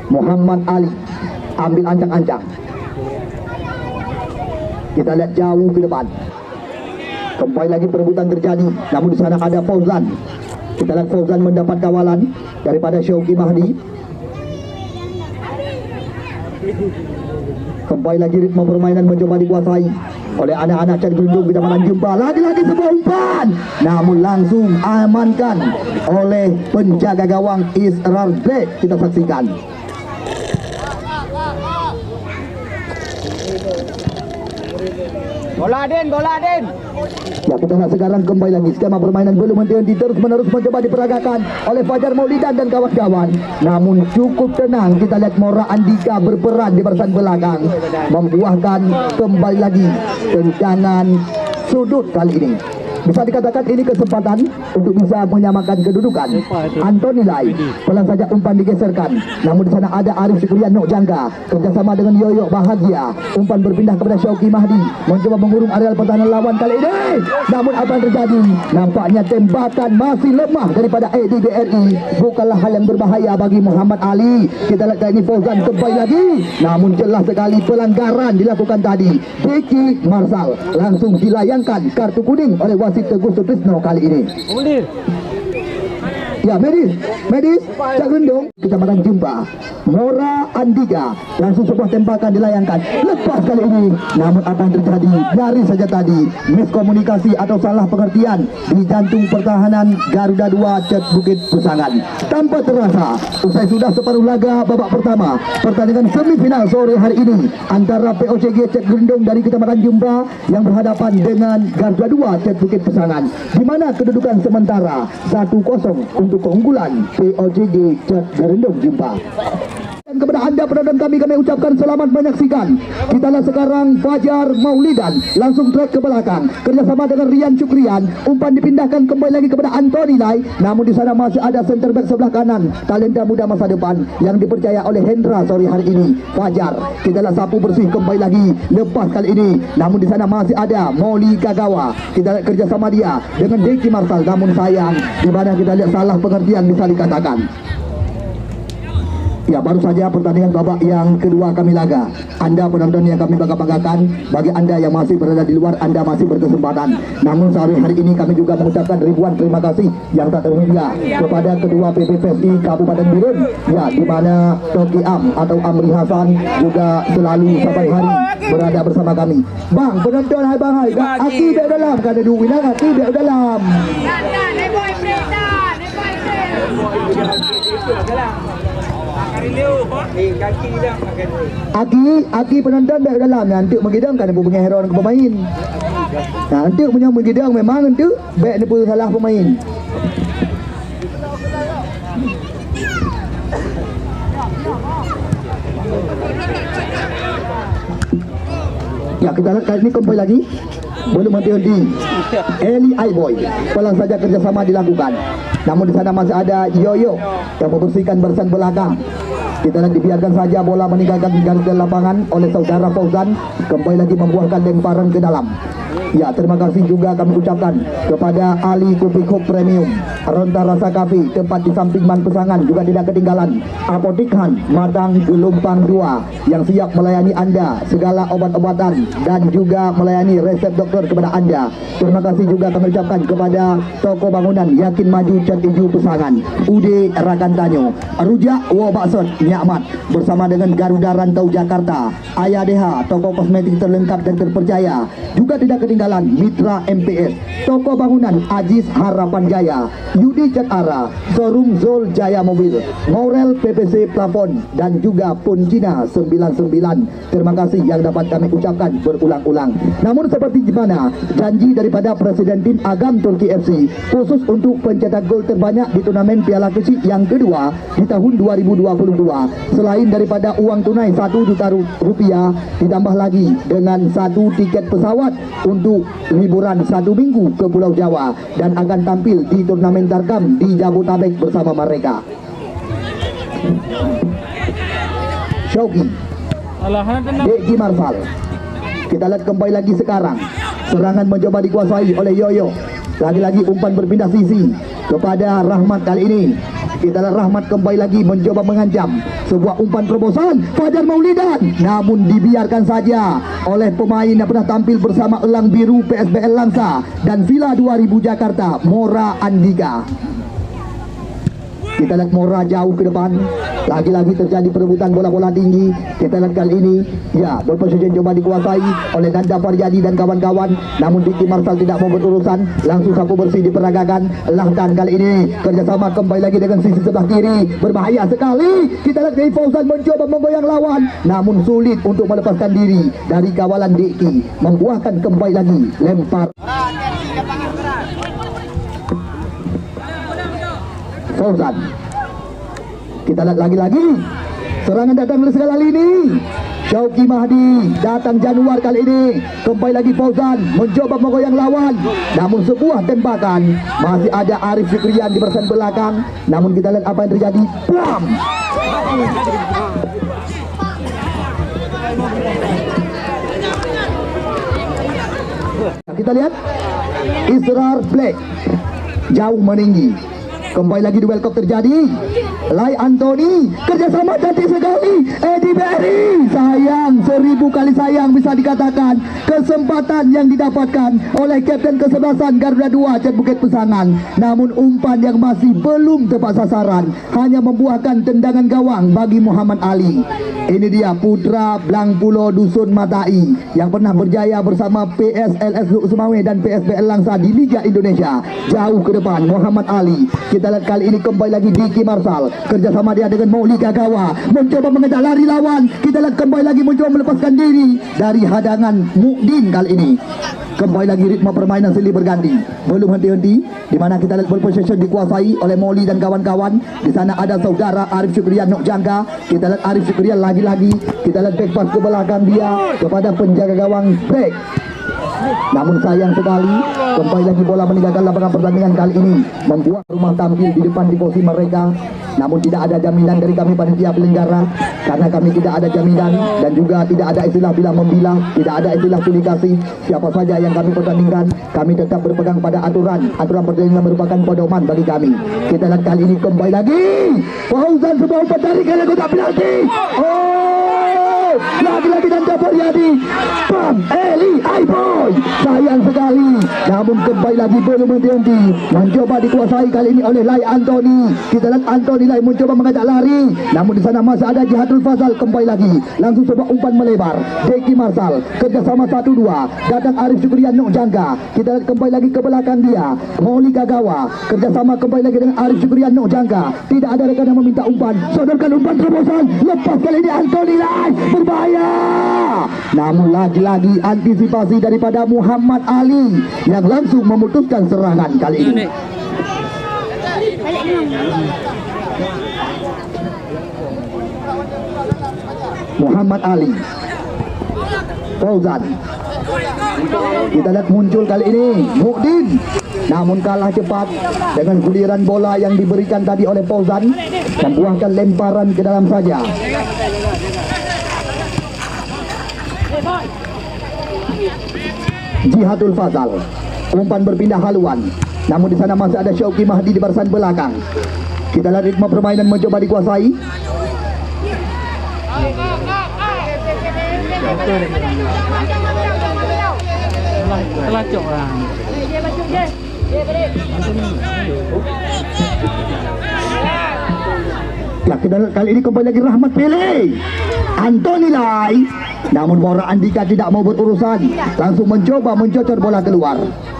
A: Muhammad Ali ambil ancang-ancang. Kita lihat jauh ke depan. Kembali lagi perebutan terjadi. Namun di sana ada Fauzan. Kita lihat Fauzan mendapat kawalan daripada Syauqi Mahdi. Kembali lagi ritme permainan mencoba dikuasai oleh anak-anak Cek Gerendung Kecamatan Jumba. Lagi-lagi sebuah umpan, namun langsung amankan oleh penjaga gawang Israr Black. Kita saksikan.
B: Bola Den.
A: Ya, kita lihat sekarang kembali lagi skema permainan belum henti-henti terus menerus mencoba diperagakan oleh Fajar Maulidan dan kawan-kawan. Namun cukup tenang. Kita lihat Mora Andika berperan di barisan belakang membuahkan kembali lagi tendangan sudut kali ini. Bisa dikatakan ini kesempatan untuk bisa menyamakan kedudukan. Antoni Lai pelan saja umpan digeserkan. Namun di sana ada Arif Syukrian Nok Jangga kerjasama dengan Yoyo Bahagia. Umpan berpindah kepada Syauqi Mahdi mencoba mengurung areal pertahanan lawan kali ini. Namun apa yang terjadi? Nampaknya tembakan masih lemah daripada Edi BRI. Bukanlah hal yang berbahaya bagi Muhammad Ali. Kita lihat ini Fauzan kembali lagi. Namun jelas sekali pelanggaran dilakukan tadi. Diki Marsal langsung dilayangkan kartu kuning oleh wasit Teguh Sutrisno kali ini. Ya, medis Cek Gerendung Kecamatan Jumba. Mora Andika langsung sebuah tembakan dilayangkan lepas kali ini. Namun apa yang terjadi? Nyaris saja tadi miskomunikasi atau salah pengertian di jantung pertahanan Garuda 2 Cek Bukit Pusangan. Tanpa terasa usai sudah separuh laga babak pertama pertandingan semifinal sore hari ini antara POJG Cek Gerendung dari Kecamatan Jumba yang berhadapan dengan Garuda 2 Cek Bukit Pusangan, di mana kedudukan sementara 1-0 untuk keunggulan POJG Cek Gerendung Jumba. Dan kepada anda penonton kami ucapkan selamat menyaksikan. Kita lihat sekarang Fajar Maulidan langsung track ke belakang kerjasama dengan Rian Syukrian. Umpan dipindahkan kembali lagi kepada Antoni Lai. Namun di sana masih ada center back sebelah kanan, talenta muda masa depan yang dipercaya oleh Hendra sore hari ini. Fajar, kita lihat sapu bersih kembali lagi lepas kali ini. Namun di sana masih ada Moli Gagawa. Kita lihat kerjasama dia dengan Deki Marsal. Namun sayang, di mana kita lihat salah pengertian bisa dikatakan. Ya, baru saja pertandingan babak yang kedua kami laga. Anda penonton yang kami bangga-banggakan, bagi anda yang masih berada di luar, anda masih berkesempatan. Namun sehari hari ini kami juga mengucapkan ribuan terima kasih yang tak terhingga kepada kedua PPPSI Kabupaten Birun, ya, di mana Toki Am atau Amri Hasan juga selalu sampai hari berada bersama kami. Bang, penonton, hai bang, hai. Aki bek dalam, kan ada duit nak, aki bek dalam. Aki penonton dah dalam nanti mengidang kan punya hero ke pemain. Nanti punya mengidang memang nanti baik ni pun salah pemain. Ya, kita lihat kali ini kembali lagi belum henti-henti. Eli Aiboy pelan saja kerjasama dilakukan. Namun di sana masih ada Yoyo yang membersihkan barisan belakang. Kita lihat dibiarkan saja bola meninggalkan garis lapangan oleh saudara Fauzan. Kembali lagi membuahkan lemparan ke dalam. Ya, terima kasih juga kami ucapkan kepada Ali Kopi Kop Premium, Ronta Rasa Kafe, tempat di samping Man Pesangan, juga tidak ketinggalan Apotik Han Madang Gelombang 2 yang siap melayani Anda segala obat-obatan dan juga melayani resep dokter kepada Anda. Terima kasih juga kami ucapkan kepada toko bangunan Yakin Maju Cat Ijo Pesangan, Ude Rakantanyo, Rujak Wo Baksot Nyakmat bersama dengan Garuda Rantau Jakarta, Ayah Deha, toko kosmetik terlengkap dan terpercaya. Juga tidak ketinggalan Mitra MPS, toko bangunan Ajis Harapan Jaya, Yudi Cat Ara, showroom Zol Jaya Mobil, Morel PPC Plafon, dan juga Punjina 99. Terima kasih yang dapat kami ucapkan berulang-ulang. Namun seperti gimana janji daripada Presiden Tim Agam Turki FC khusus untuk pencetak gol terbanyak di turnamen Piala Kecil yang kedua di tahun 2022, selain daripada uang tunai 1 juta rupiah, ditambah lagi dengan 1 tiket pesawat untuk liburan 1 minggu ke Pulau Jawa, dan akan tampil di turnamen Tarkam di Jabotabek bersama mereka. Shoki Deki Marsal. Kita lihat kembali lagi sekarang, serangan mencoba dikuasai oleh Yoyo. Lagi-lagi umpan berpindah sisi kepada Rahmat kali ini. Kita lihat Rahmat kembali lagi mencoba mengancam sebuah umpan terobosan Fajar Maulidan, namun dibiarkan saja oleh pemain yang pernah tampil bersama Elang Biru PSBL Langsa dan Villa 2000 Jakarta, Mora Andika. Kita lihat Mora jauh ke depan, lagi-lagi terjadi perebutan bola-bola tinggi. Kita lihat kali ini, ya, ball possession coba dikuasai oleh Nanda Faryadi dan kawan-kawan, namun Diki Marsal tidak mau berurusan, langsung sapu bersih diperagakan. Langkan kali ini kerjasama kembali lagi dengan sisi sebelah kiri, berbahaya sekali. Kita lihat Diki Fauzan mencoba memboyang lawan, namun sulit untuk melepaskan diri dari kawalan Diki, membuahkan kembali lagi lempar. Fauzan. Kita lihat lagi-lagi serangan datang dari segala lini. Syauki Mahdi datang Januar kali ini. Kembali lagi Fauzan mencoba menggoyang lawan, namun sebuah tembakan masih ada Arif Fikrian di barisan belakang. Namun kita lihat apa yang terjadi. Bam! Kita lihat Israr Black jauh meninggi. Kembali lagi duel kop terjadi. Lai Anthony kerjasama cantik sekali. Eddie Berry, sayang, 1000 kali sayang bisa dikatakan kesempatan yang didapatkan oleh Kapten kesebelasan Garuda 2 Cat Bukit Pesangan. Namun umpan yang masih belum tepat sasaran hanya membuahkan tendangan gawang bagi Muhammad Ali. Ini dia putra Blang Pulo Dusun Matai yang pernah berjaya bersama PSLS Luk Sumawe dan PSBL Langsa di Liga Indonesia. Jauh ke depan Muhammad Ali. Kita lihat kali ini kembali lagi Diki Marsal kerjasama dia dengan Mauli Gagawa mencoba mengejar lari lawan. Kita lihat kembali lagi mencoba melepaskan diri dari hadangan Mukdin kali ini. Kembali lagi ritme permainan silih berganti, belum henti-henti, di mana kita lihat ball possession dikuasai oleh Mauli dan kawan-kawan. Di sana ada saudara Arif Syukrian Nok Jangka. Kita lihat Arif Syukrian lagi-lagi. Kita lihat back pass ke belakang dia kepada penjaga gawang back. Namun sayang sekali, kembali lagi bola meninggalkan lapangan pertandingan kali ini, membuat rumah tampil di depan di posisi mereka. Namun tidak ada jaminan dari kami panitia penyelenggara, karena kami tidak ada jaminan dan juga tidak ada istilah bilang membilah, tidak ada istilah pilih kasih. Siapa saja yang kami pertandingkan, kami tetap berpegang pada aturan. Aturan pertandingan merupakan pedoman bagi kami. Kita lihat kali ini kembali lagi Fauzan sebuah umpan dari kali kotak penalti. Oh, lagi-lagi dan Faryadi. Bam, Eli Aiboy. Sayang sekali, namun kembali lagi belum henti-henti, mencoba dikuasai kali ini oleh Lai Anthony. Kita lihat Anthony Lai mencoba mengajak lari, namun di sana masih ada Jihadul Fazal. Kembali lagi langsung sebuah umpan melebar Deki Marsal kerjasama 1-2, datang Arif Syukrian Nok Jangka. Kita lihat kembali lagi ke belakang dia Mauli Gagawa kerjasama kembali lagi dengan Arif Syukrian Nok Jangka. Tidak ada rekan yang meminta umpan, sodorkan umpan terobosan, lepas kali ini Anthony Lai, berbahaya. Namun lagi-lagi antisipasi daripada Muhammad Ali yang langsung memutuskan serangan kali ini. Muhammad Ali, Fauzan. Kita lihat muncul kali ini Mukdin, namun kalah cepat dengan guliran bola yang diberikan tadi oleh Fauzan dan buahkan lemparan ke dalam saja. Jihadul Fazal. Umpan berpindah haluan. Namun di sana masih ada Syauqi Mahdi di barisan belakang. Kita lihat ritme permainan mencoba dikuasai.
D: Telacok lah.
A: Ya, kita lihat kali ini kembali lagi Rahmat pilih Antoni Lai. Namun Mora Andika tidak mau berurusan, langsung mencoba mencocor bola keluar.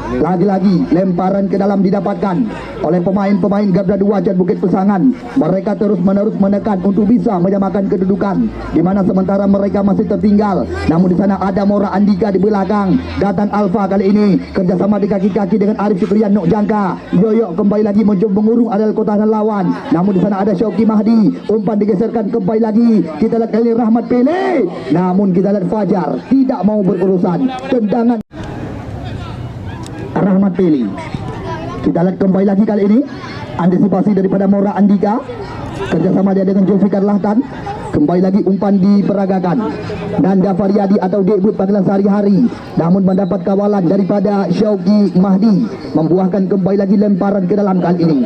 A: Lagi-lagi lemparan ke dalam didapatkan oleh pemain-pemain Garda 2 Jan Bukit Pesangan. Mereka terus-menerus menekan untuk bisa menyamakan kedudukan, di mana sementara mereka masih tertinggal. Namun di sana ada Mora Andika di belakang. Datang Alfa kali ini kerjasama di kaki-kaki dengan Arif Syukrian Nok Jangka. Yoyo kembali lagi mencoba mengurung adalah kotahan lawan. Namun di sana ada Syauqi Mahdi. Umpan digeserkan kembali lagi. Kita lihat kali ini Rahmat pilih. Namun kita lihat Fajar tidak mau berurusan. Tendangan Rahmat pilih. Kita lihat kembali lagi kali ini antisipasi daripada Mora Andika, kerjasama dia dengan Zulfikar Lahtan. Kembali lagi umpan diperagakan Nanda Faryadi atau debut panggilan sehari-hari, namun mendapat kawalan daripada Syauqi Mahdi, membuahkan kembali lagi lemparan ke dalam kali ini.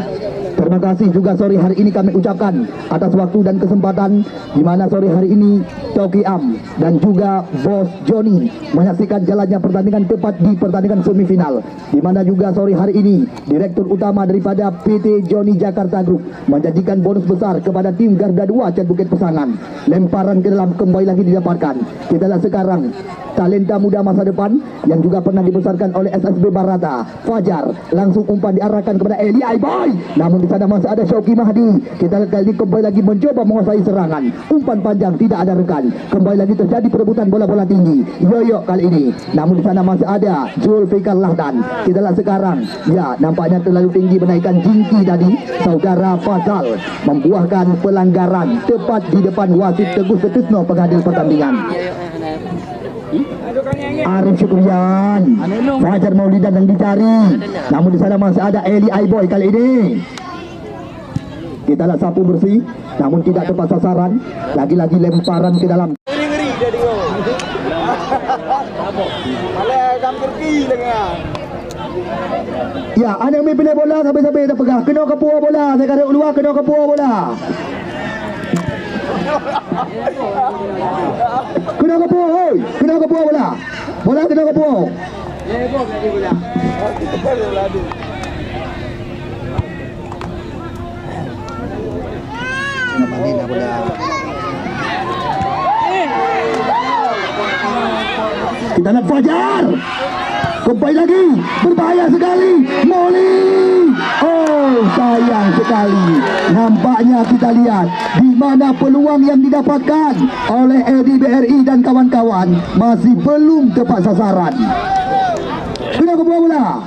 A: Terima kasih juga sore hari ini kami ucapkan atas waktu dan kesempatan, di mana sore hari ini Toki Am dan juga Bos Joni menyaksikan jalannya pertandingan tepat di pertandingan semifinal, di mana juga sore hari ini Direktur Utama daripada PT Joni Jakarta Group menjanjikan bonus besar kepada tim Garda 2 Jan Bukit Pesangan. Lemparan ke dalam kembali lagi didapatkan. Kita lihat sekarang talenta muda masa depan yang juga pernah dibesarkan oleh SSB Barata. Fajar langsung umpan diarahkan kepada Eli Aiboy, namun di sana masih ada Syauqi Mahdi. Kita lihat kali ini kembali lagi mencoba menguasai serangan. Umpan panjang tidak ada rekan. Kembali lagi terjadi perebutan bola-bola tinggi. Yoyo kali ini, namun di sana masih ada Zulfikar Lahtan. Kita lihat sekarang, ya nampaknya terlalu tinggi menaikkan jingki tadi. Saudara Fazal membuahkan pelanggaran tepat di depan wasit Teguh Setisno pengadil pertandingan. Arif Syukrian, Fajar Maulidan yang dicari, namun di sana masih ada Eli Aiboy kali ini. Kita lihat sapu bersih, namun tidak tepat sasaran. Lagi-lagi lemparan ke dalam.
B: Ngeri-ngeri dia tengok. Malah hampir dengan.
A: Ya, ada yang pilih bola sampai-sampai dah pegang. Kena kepua bola, saya kata keluar kena kepua bola. Kena kepua, oi. Kena kepua bola. Bola kena kepua. Kita lihat Fajar. Kembali lagi, berbahaya sekali. Moli. Oh, sayang sekali. Nampaknya kita lihat di mana peluang yang didapatkan oleh Edi BRI dan kawan-kawan masih belum tepat sasaran. Kena ke bola.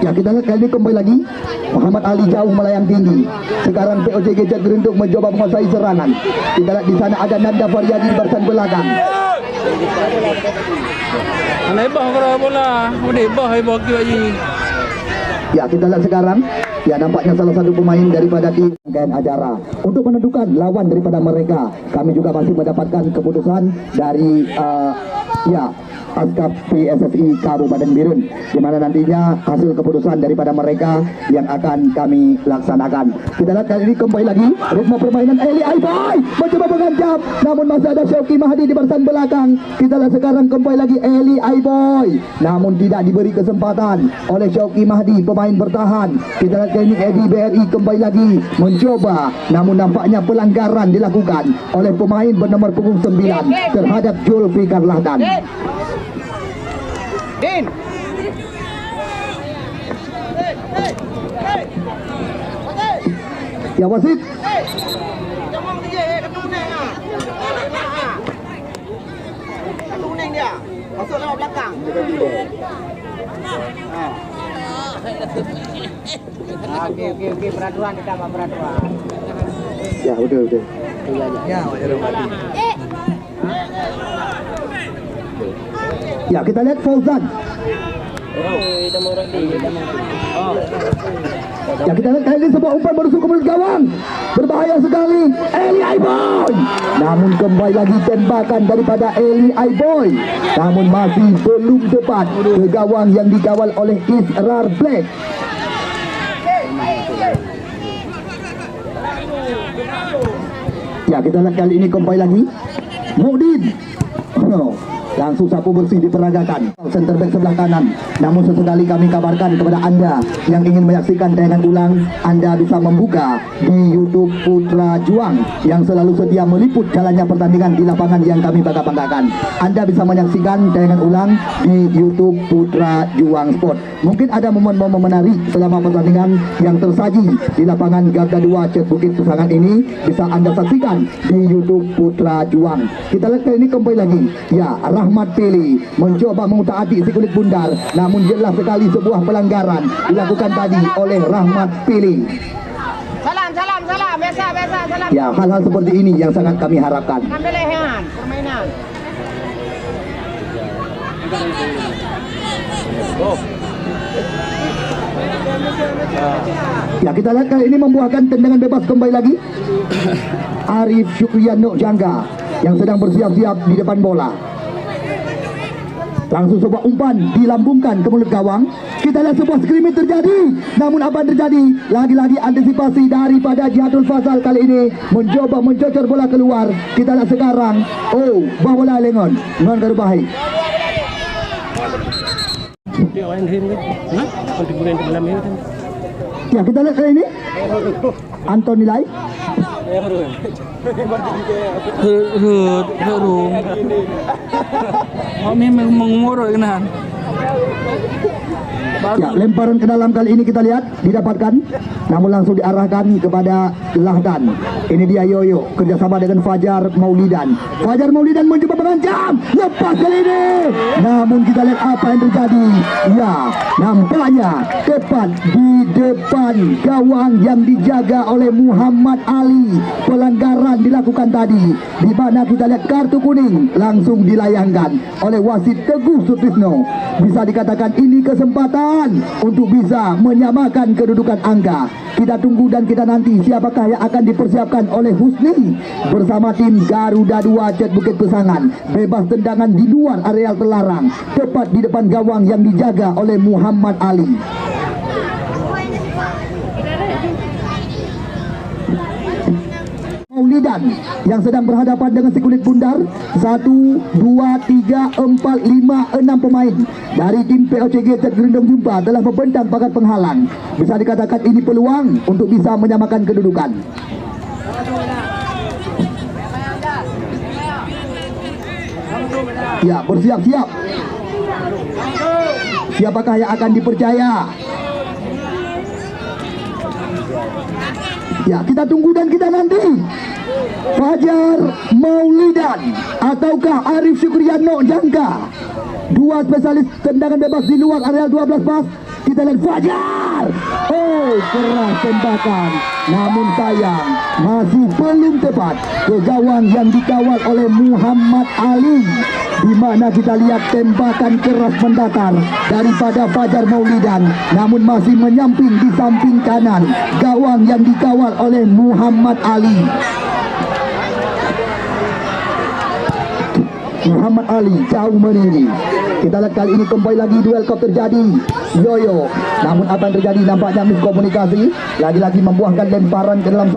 A: Ya, kita lihat kali ini kembali lagi Muhammad Ali jauh melayang tinggi. Sekarang POJG Jat Gerenduk mencoba menguasai serangan. Kita lihat di sana ada Nanda Faryadi di barisan belakang.
D: Lebah kalau bola, lebah hebah lagi.
A: Ya, kita lihat sekarang. Ya, nampaknya salah satu pemain daripada tim Gen Ajara untuk menentukan lawan daripada mereka. Kami juga masih mendapatkan keputusan dari Askap PSSI Kabupaten Birun, di mana nantinya hasil keputusan daripada mereka yang akan kami laksanakan. Kita lihat kali ini kembali lagi ritme permainan Eli Aiboy mencoba mengancam, namun masih ada Syauqi Mahdi di barisan belakang. Kita lihat sekarang kembali lagi Eli Aiboy, namun tidak diberi kesempatan oleh Syauqi Mahdi, pemain bertahan. Kita lihat kali ini Edi BRI kembali lagi mencoba, namun nampaknya pelanggaran dilakukan oleh pemain bernomor punggung 9 terhadap Zulfikar Lahtan.
B: Din.
A: Ya, wasit.
B: Kuning dia. Masuk lewat belakang. Okey, peraturan ditambah peraturan.
A: Ya, udah.
B: Ya,
A: Ya, kita lihat Fauzan. Ya, kita lihat kali ini sebuah umpan berusuk ke mulut gawang. Berbahaya sekali. Eli Aiboy. Namun kembali lagi tembakan daripada Eli Aiboy. Namun masih belum tepat ke gawang yang dikawal oleh Israr Black. Ya, kita lihat kali ini kembali lagi Mu'din. Langsung sapu bersih diperagakan center back sebelah kanan. Namun sesekali kami kabarkan kepada Anda yang ingin menyaksikan tayangan ulang, Anda bisa membuka di YouTube Putra Juang yang selalu setia meliput jalannya pertandingan di lapangan yang kami bangga-banggakan. Anda bisa menyaksikan tayangan ulang di YouTube Putra Juang Sport. Mungkin ada momen-momen menarik selama pertandingan yang tersaji di lapangan Garda 2 Cet Bukit Pesangan ini bisa Anda saksikan di YouTube Putra Juang. Kita lihat kali ini kembali lagi. Ya, Rahmat Pili mencoba mengutak-atik si kulit bundar, namun jelas sekali sebuah pelanggaran dilakukan tadi oleh Rahmat Pili.
C: Salam. Biasa, salam.
A: Ya, hal-hal seperti ini yang sangat kami harapkan.
C: Ambil lehean, permainan.
A: Ya, kita lihat kali ini membuahkan tendangan bebas kembali lagi. Arif Syukriano Jangga yang sedang bersiap-siap di depan bola. Langsung sebuah umpan dilambungkan ke mulut gawang. Kita lihat sebuah skrimmage terjadi. Namun apa yang terjadi? Lagi-lagi antisipasi daripada Jihadul Fazal kali ini mencoba mencocor bola keluar. Kita lihat sekarang. Oh, bawa bola lengon. Ngon garu baik. Ya, kita lihat kali ini Anton nilai.
B: Memang mengumur kan.
A: Ya, lemparan ke dalam kali ini kita lihat didapatkan, namun langsung diarahkan kepada Lahdan. Ini dia Yoyo kerjasama dengan Fajar Maulidan. Fajar Maulidan mencoba mengancam, lepas kali ini. Namun kita lihat apa yang terjadi. Ya, nampaknya tepat di depan gawang yang dijaga oleh Muhammad Ali. Pelanggaran dilakukan tadi, di mana kita lihat kartu kuning langsung dilayangkan oleh wasit Teguh Sutrisno. Bisa dikatakan ini kesempatan untuk bisa menyamakan kedudukan angka. Kita tunggu dan kita nanti siapakah yang akan dipersiapkan oleh Husni bersama tim Garuda 2 Cet Bukit Pesangan. Bebas tendangan di luar areal terlarang, tepat di depan gawang yang dijaga oleh Muhammad Ali. Maulidan yang sedang berhadapan dengan si kulit bundar. 1, 2, 3, 4, 5, 6 pemain dari tim POCG Cet Gerendong Jumpa telah membentang pagar penghalang. Bisa dikatakan ini peluang untuk bisa menyamakan kedudukan. Ya, bersiap-siap. Siapakah yang akan dipercaya? Ya, kita tunggu dan kita nanti. Fajar Maulidan ataukah Arif Syukriano Jangka, dua spesialis tendangan bebas di luar area 12 pas. Kita lihat Fajar. Oh, keras tembakan, namun sayang masih belum tepat ke gawang yang dikawal oleh Muhammad Ali. Di mana kita lihat tembakan keras mendatar daripada Fajar Maulidan, namun masih menyamping di samping kanan gawang yang dikawal oleh Muhammad Ali. Muhammad Ali jauh meninggi. Kita lihat kali ini kembali lagi duel kop terjadi. Yoyo, namun apa yang terjadi nampaknya miskomunikasi. Lagi-lagi membuahkan lemparan ke dalam.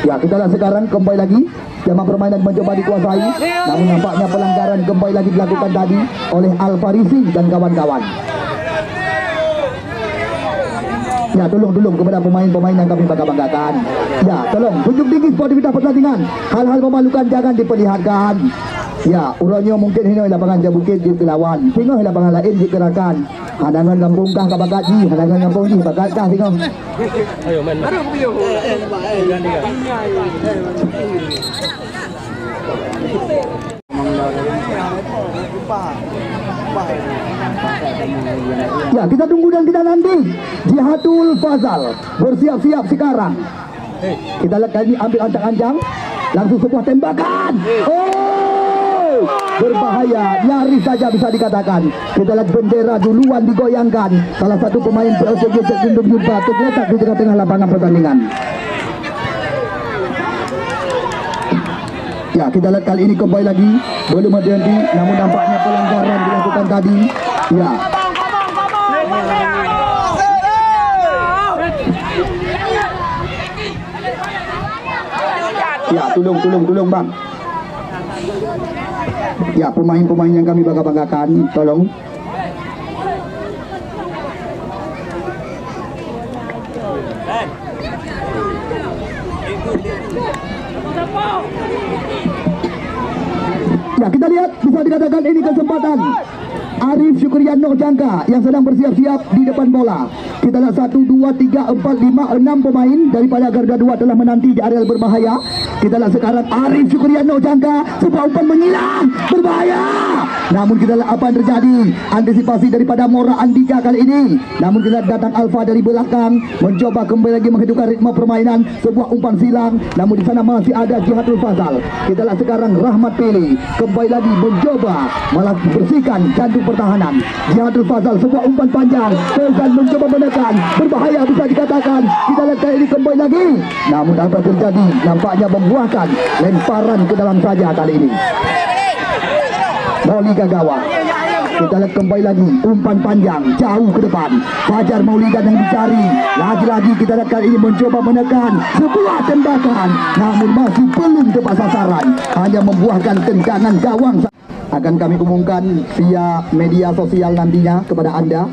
A: Ya, kita lihat sekarang kembali lagi tema permainan mencoba dikuasai, namun nampaknya pelanggaran kembali lagi dilakukan tadi oleh Al-Farisi dan kawan-kawan. Ya, tolong kepada pemain-pemain yang kami bangga-banggakan. Ya, tolong tunjuk tinggi sportivitas pertandingan. Hal-hal memalukan jangan diperlihatkan. Ya, uronyo mungkin ini lapangan Jabukit di lawan. Tengok lapangan lain di gerakan. Hadangan kampung kah kabagat ji, hadangan kampung ji bagat kah tengok.
D: Ayo main. Baru video.
A: Ya, kita tunggu dan kita nanti. Jihadul Fazal bersiap-siap sekarang. Kita lihat kali ini ambil ancang-ancang. Langsung sebuah tembakan. Oh, berbahaya, nyaris saja bisa dikatakan. Kita lihat bendera duluan digoyangkan. Salah satu pemain POCG Cekundung Jumpa terletak di tengah-tengah lapangan pertandingan. Ya, kita lihat kali ini kembali lagi belum berhenti, namun nampaknya pelanggaran dilakukan tadi. Ya. Ya, tolong bang. Ya, pemain-pemain yang kami bangga-banggakan, tolong. Ya, kita lihat bisa dikatakan ini kesempatan Arif Syukriano Jangka yang sedang bersiap-siap di depan bola. Kita lihat 1, 2, 3, 4, 5, 6 pemain daripada Garda 2 telah menanti di area berbahaya. Kita lihat sekarang Arif Syukriano Jangka, sebuah umpan menghilang, berbahaya. Namun kita lihat apa yang terjadi, antisipasi daripada Mora Andika kali ini. Namun kita lihat datang Alfa dari belakang, mencoba kembali lagi menghidupkan ritme permainan, sebuah umpan silang. Namun di sana masih ada Jihadul Fazal. Kita lihat sekarang Rahmat Pele kembali lagi mencoba malah bersihkan jantung pertahanan. Jihadul Fazal, sebuah umpan panjang, Fauzan mencoba menekan, berbahaya bisa dikatakan. Kita lihat kali ini kembali lagi. Namun apa terjadi? Nampaknya membuahkan lemparan ke dalam saja kali ini. Moli Gagawa. Kita lihat kembali lagi umpan panjang jauh ke depan. Fajar Maulidan yang dicari. Lagi-lagi kita lihat kali ini mencoba menekan sebuah tembakan, namun masih belum tepat sasaran. Hanya membuahkan tendangan gawang. Akan kami umumkan via media sosial nantinya kepada Anda.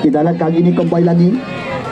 A: Kita lihat kali ini kembali lagi.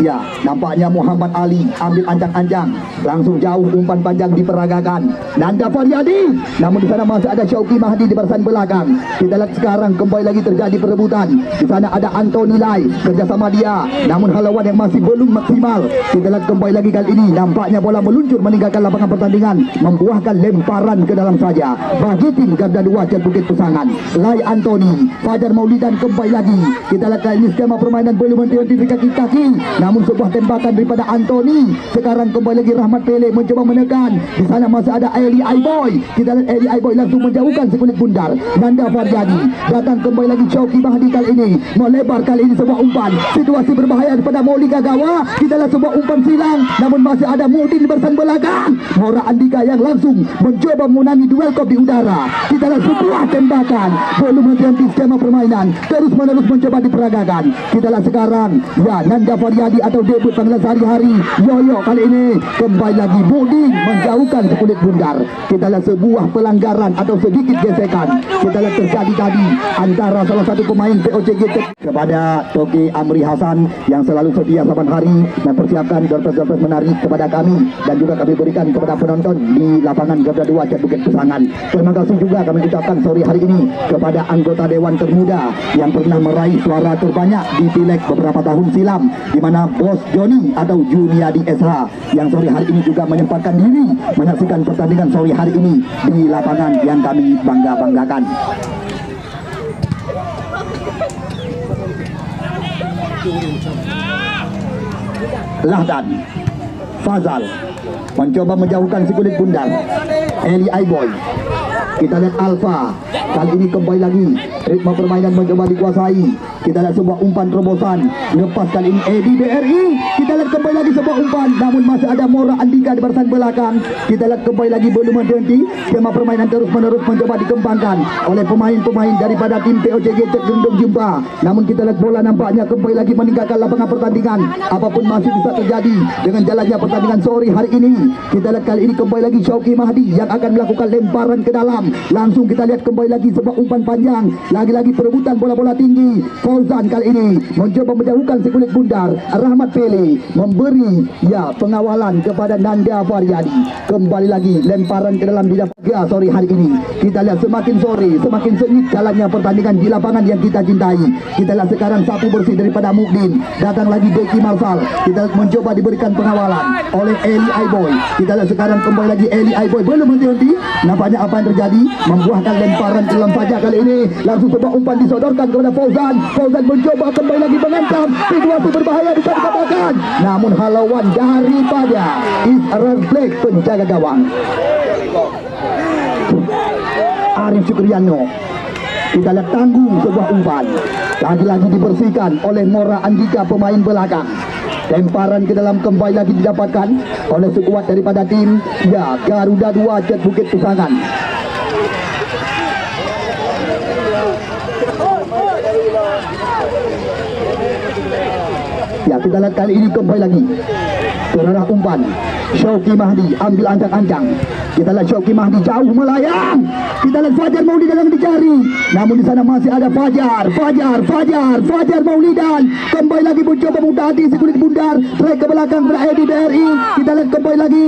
A: Ya, nampaknya Muhammad Ali ambil ancang-ancang, langsung jauh umpan panjang diperagakan. Nanda Faryadi, namun di sana masih ada Syauqi Mahdi di barisan belakang. Kita lihat sekarang kembali lagi terjadi perebutan. Di sana ada Anthony Lai kerjasama dia, namun halauan yang masih belum maksimal. Kita lihat kembali lagi kali ini nampaknya bola meluncur meninggalkan lapangan pertandingan, membuahkan lemparan ke dalam saja bagi tim Garda 2 Cat Bukit Pesangan. Lai Anthony, Fajar Maulidan kembali lagi. Kita lihat kali ini skema permainan belum mengidentifikasi kaki. Namun sebuah tembakan daripada Anthony. Sekarang kembali lagi Rahmat Pele mencoba menekan. Di sana masih ada Eli Aiboy. Kita lihat Eli Aiboy langsung menjauhkan sekulit bundar. Nanda Faryadi datang kembali lagi. Syauqi Mahdi kali ini melebar kali ini sebuah umpan. Situasi berbahaya daripada Moli Gagawa. Kita lihat sebuah umpan silang. Namun masih ada Mudin di barisan belakang. Mora Andika yang langsung mencoba menangani duel kop di udara. Kita lihat sebuah tembakan. Belum henti skema permainan. Terus menerus mencoba diperagakan. Kita lihat sekarang ya Nanda Faryadi atau debut panggilan sehari-hari Yoyo kali ini kembali lagi Mudin menjauhkan sekulit bundar. Kita lihat sebuah pelanggaran atau sedikit gesekan. Kita lihat terjadi tadi antara salah satu pemain POCG kepada Toki Amri Hasan yang selalu setia saban hari mempersiapkan dompet-dompet menarik kepada kami dan juga kami berikan kepada penonton di lapangan Garda 2 Cat Bukit Pesangan. Terima kasih juga kami ucapkan sore hari ini kepada anggota Dewan Termuda yang pernah meraih suara terbanyak di Pileg beberapa tahun silam, di mana Bos Joni atau Juniadi SH yang sore hari ini juga menyempatkan diri menyaksikan pertandingan sore hari ini di lapangan yang kami bangga-banggakan. Lahdan Fazal mencoba menjauhkan si kulit bundar. Eli Aiboy. Kita lihat Alfa kali ini kembali lagi ritme permainan mencoba dikuasai. Kita lihat sebuah umpan terobosan lepas kali ini Edi BRI. Kita lihat kembali lagi sebuah umpan, namun masih ada Mora Andika di barisan belakang. Kita lihat kembali lagi belum berhenti. Skema permainan terus menerus mencoba dikembangkan oleh pemain-pemain daripada tim POCG Cekundung Jumpa. Namun kita lihat bola nampaknya kembali lagi meninggalkan lapangan pertandingan. Apapun masih bisa terjadi dengan jalannya pertandingan sore hari ini. Kita lihat kali ini kembali lagi Syauqi Mahdi yang akan melakukan lemparan ke dalam. Langsung kita lihat kembali lagi sebuah umpan panjang. Lagi-lagi perebutan bola-bola tinggi. Fauzan kali ini mencoba menjauhkan si kulit bundar. Rahmat Pele memberi ya pengawalan kepada Nanda Faryadi. Kembali lagi lemparan ke dalam bidang sore hari ini. Kita lihat semakin sore semakin sengit jalannya pertandingan di lapangan yang kita cintai. Kita lihat sekarang sapu bersih daripada Mukdin. Datang lagi Deki Marsal. Kita mencoba diberikan pengawalan oleh Eli Aiboy. Kita lihat sekarang kembali lagi Eli Aiboy belum henti-henti. Nampaknya apa yang terjadi membuahkan lemparan ke dalam saja kali ini. Langsung Langsung sebuah umpan disodorkan kepada Fauzan. Fauzan mencoba kembali lagi mengancam. Situasi berbahaya bisa dikatakan. Namun halauan daripada Israel Black, penjaga gawang. Arif Syukriano. Kita lihat tanggung sebuah umpan. Lagi-lagi dibersihkan oleh Mora Andika, pemain belakang. Lemparan ke dalam kembali lagi didapatkan oleh sekuat daripada tim Garuda 2 Jet Bukit Pusangan. Kita lihat kali ini kembali lagi terarah umpan. Syauqi Mahdi ambil ancang-ancang. Kita lihat Syauqi Mahdi jauh melayang. Kita lihat Fajar Maulidan yang dicari. Namun di sana masih ada Fajar Maulidan. Kembali lagi mencoba mutati si kulit bundar. Track ke belakang pada Edi BRI. Kita lihat kembali lagi.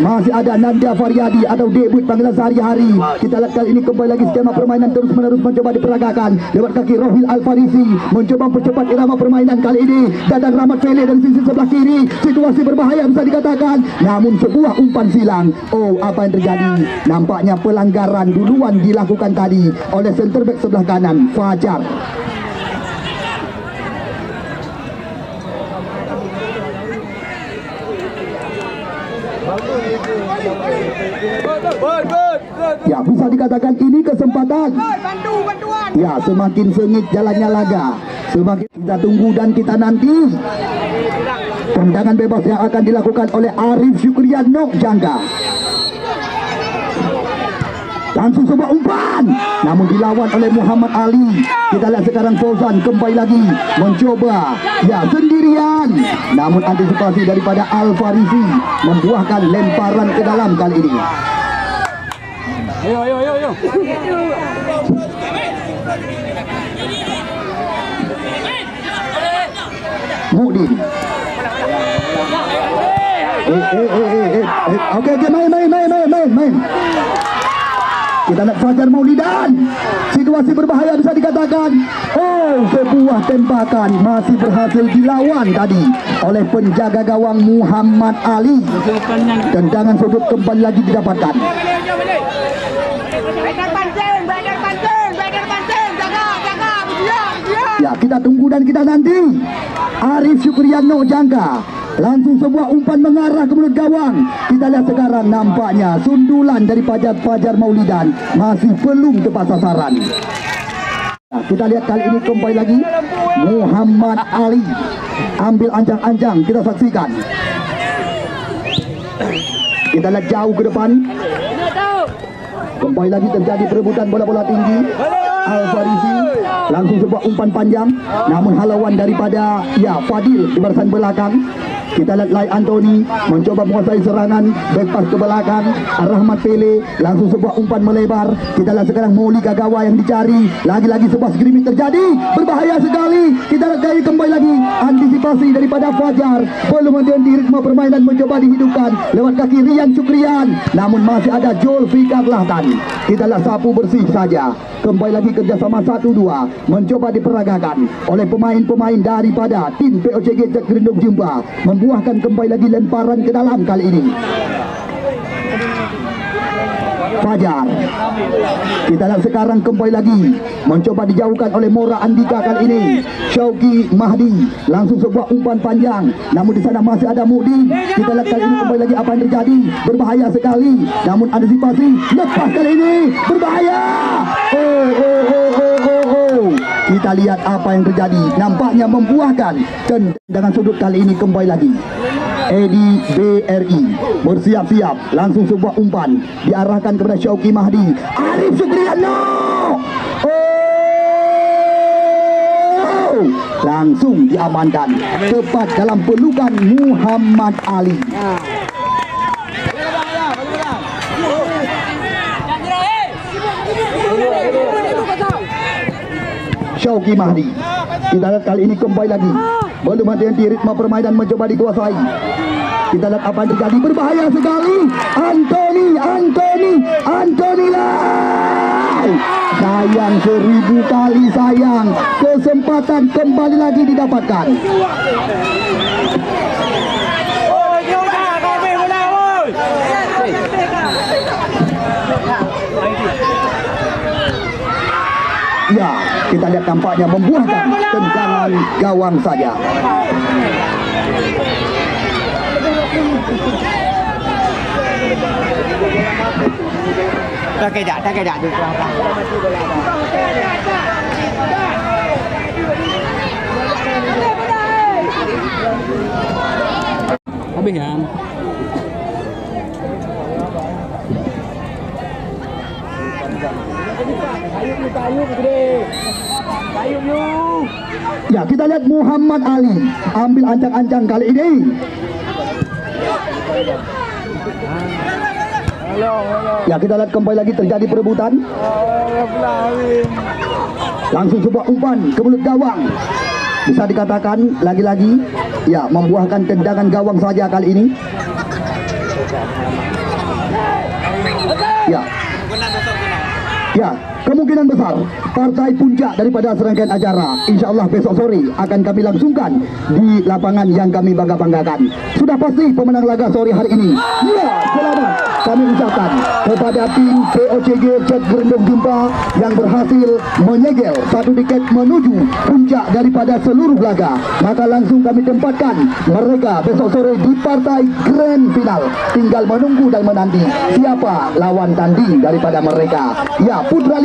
A: Masih ada Nanda Faryadi atau debut panggilan sehari-hari. Kita lihat kali ini kembali lagi skema permainan terus-menerus mencoba diperagakan. Lewat kaki Rohil Al-Farisi mencoba percepat irama permainan kali ini. Dadang Rahmat Pele dari sisi sebelah kiri. Situasi berbahaya bisa dikatakan. Namun sebuah umpan silang. Apa yang terjadi? Nampaknya pelanggaran duluan dilakukan tadi oleh center back sebelah kanan Fajar. Bisa dikatakan ini kesempatan. Semakin sengit jalannya laga. Semakin kita tunggu dan kita nanti. Tendangan bebas yang akan dilakukan oleh Arif Syukriano Jangga. Langsung sebuah umpan, namun dilawan oleh Muhammad Ali. Kita lihat sekarang Fauzan kembali lagi mencoba sendirian. Namun antisipasi daripada Al-Farisi membuahkan lemparan ke dalam kali ini.
B: Ayo.
A: Mudin. Oke, main. Kita lihat Fajar Maulidan. Situasi berbahaya bisa dikatakan. Sebuah tembakan masih berhasil dilawan tadi oleh penjaga gawang Muhammad Ali. Tendangan sudut kembali lagi didapatkan. Kita tunggu dan kita nanti. Arif Syukriano Jangga. Langsung sebuah umpan mengarah ke mulut gawang. Kita lihat sekarang nampaknya sundulan dari Fajar Maulidan masih belum tepat sasaran. Kita lihat kali ini kembali lagi Muhammad Ali ambil ancang-ancang. Kita saksikan. Kita lihat jauh ke depan. Kembali lagi terjadi perebutan bola-bola tinggi. Al-Farisi langsung sebuah umpan panjang, namun halauan daripada Fadil di barisan belakang. Kita lihat Lai Anthony mencoba menguasai serangan, back pass ke belakang. Rahmat Pele langsung sebuah umpan melebar. Kita lihat sekarang Moli Kagawa yang dicari. Lagi-lagi sebuah skrimit terjadi, berbahaya sekali. Kita lihat kembali lagi antisipasi daripada Fajar. Belum henti ritme permainan mencoba dihidupkan lewat kaki Rian Syukrian. Namun masih ada Joel Fikar Lahtan. Kita lihat sapu bersih saja. Kembali lagi kerjasama 1-2 mencoba diperagakan oleh pemain-pemain daripada tim POCG Jack Gerindung Jumba. Membuahkan kembali lagi lemparan ke dalam kali ini. Fajar. Kita lihat sekarang kembali lagi mencoba dijauhkan oleh Mora Andika kali ini. Syauqi Mahdi langsung sebuah umpan panjang, namun di sana masih ada Mudi. Kita lihat kali ini kembali lagi apa yang terjadi. Berbahaya sekali, namun antisipasi lepas kali ini berbahaya. Kita lihat apa yang terjadi. Nampaknya membuahkan tendangan sudut kali ini kembali lagi. Edi BRI bersiap-siap, langsung sebuah umpan diarahkan kepada Syauqi Mahdi. Arif Syukriano langsung diamankan tepat dalam pelukan Muhammad Ali. Syauqi Mahdi. Kita lihat kali ini kembali lagi. Belum henti ritme permainan mencoba dikuasai. Kita lihat apa yang terjadi. Berbahaya sekali. Anthony Lai. Sayang 1000 kali sayang. Kesempatan kembali lagi didapatkan. kita lihat tampaknya membuahkan tendangan gawang saja.
C: Tak kejap tu.
D: Habis kan?
A: Ya, kita lihat Muhammad Ali ambil ancang-ancang kali ini. Ya, kita lihat kembali lagi terjadi perebutan. Langsung sebuah umpan ke mulut gawang. Bisa dikatakan lagi-lagi ya membuahkan tendangan gawang saja kali ini. Ya. Ya, kemungkinan besar partai puncak daripada serangkaian acara insya Allah besok sore akan kami langsungkan di lapangan yang kami bangga-banggakan. Sudah pasti pemenang laga sore hari ini. Ya, selamat kami ucapkan kepada tim POCG Jet Gerendong Jumpa yang berhasil menyegel satu tiket menuju puncak daripada seluruh laga. Maka langsung kami tempatkan mereka besok sore di partai grand final. Tinggal menunggu dan menanti siapa lawan tanding daripada mereka. Ya, Putra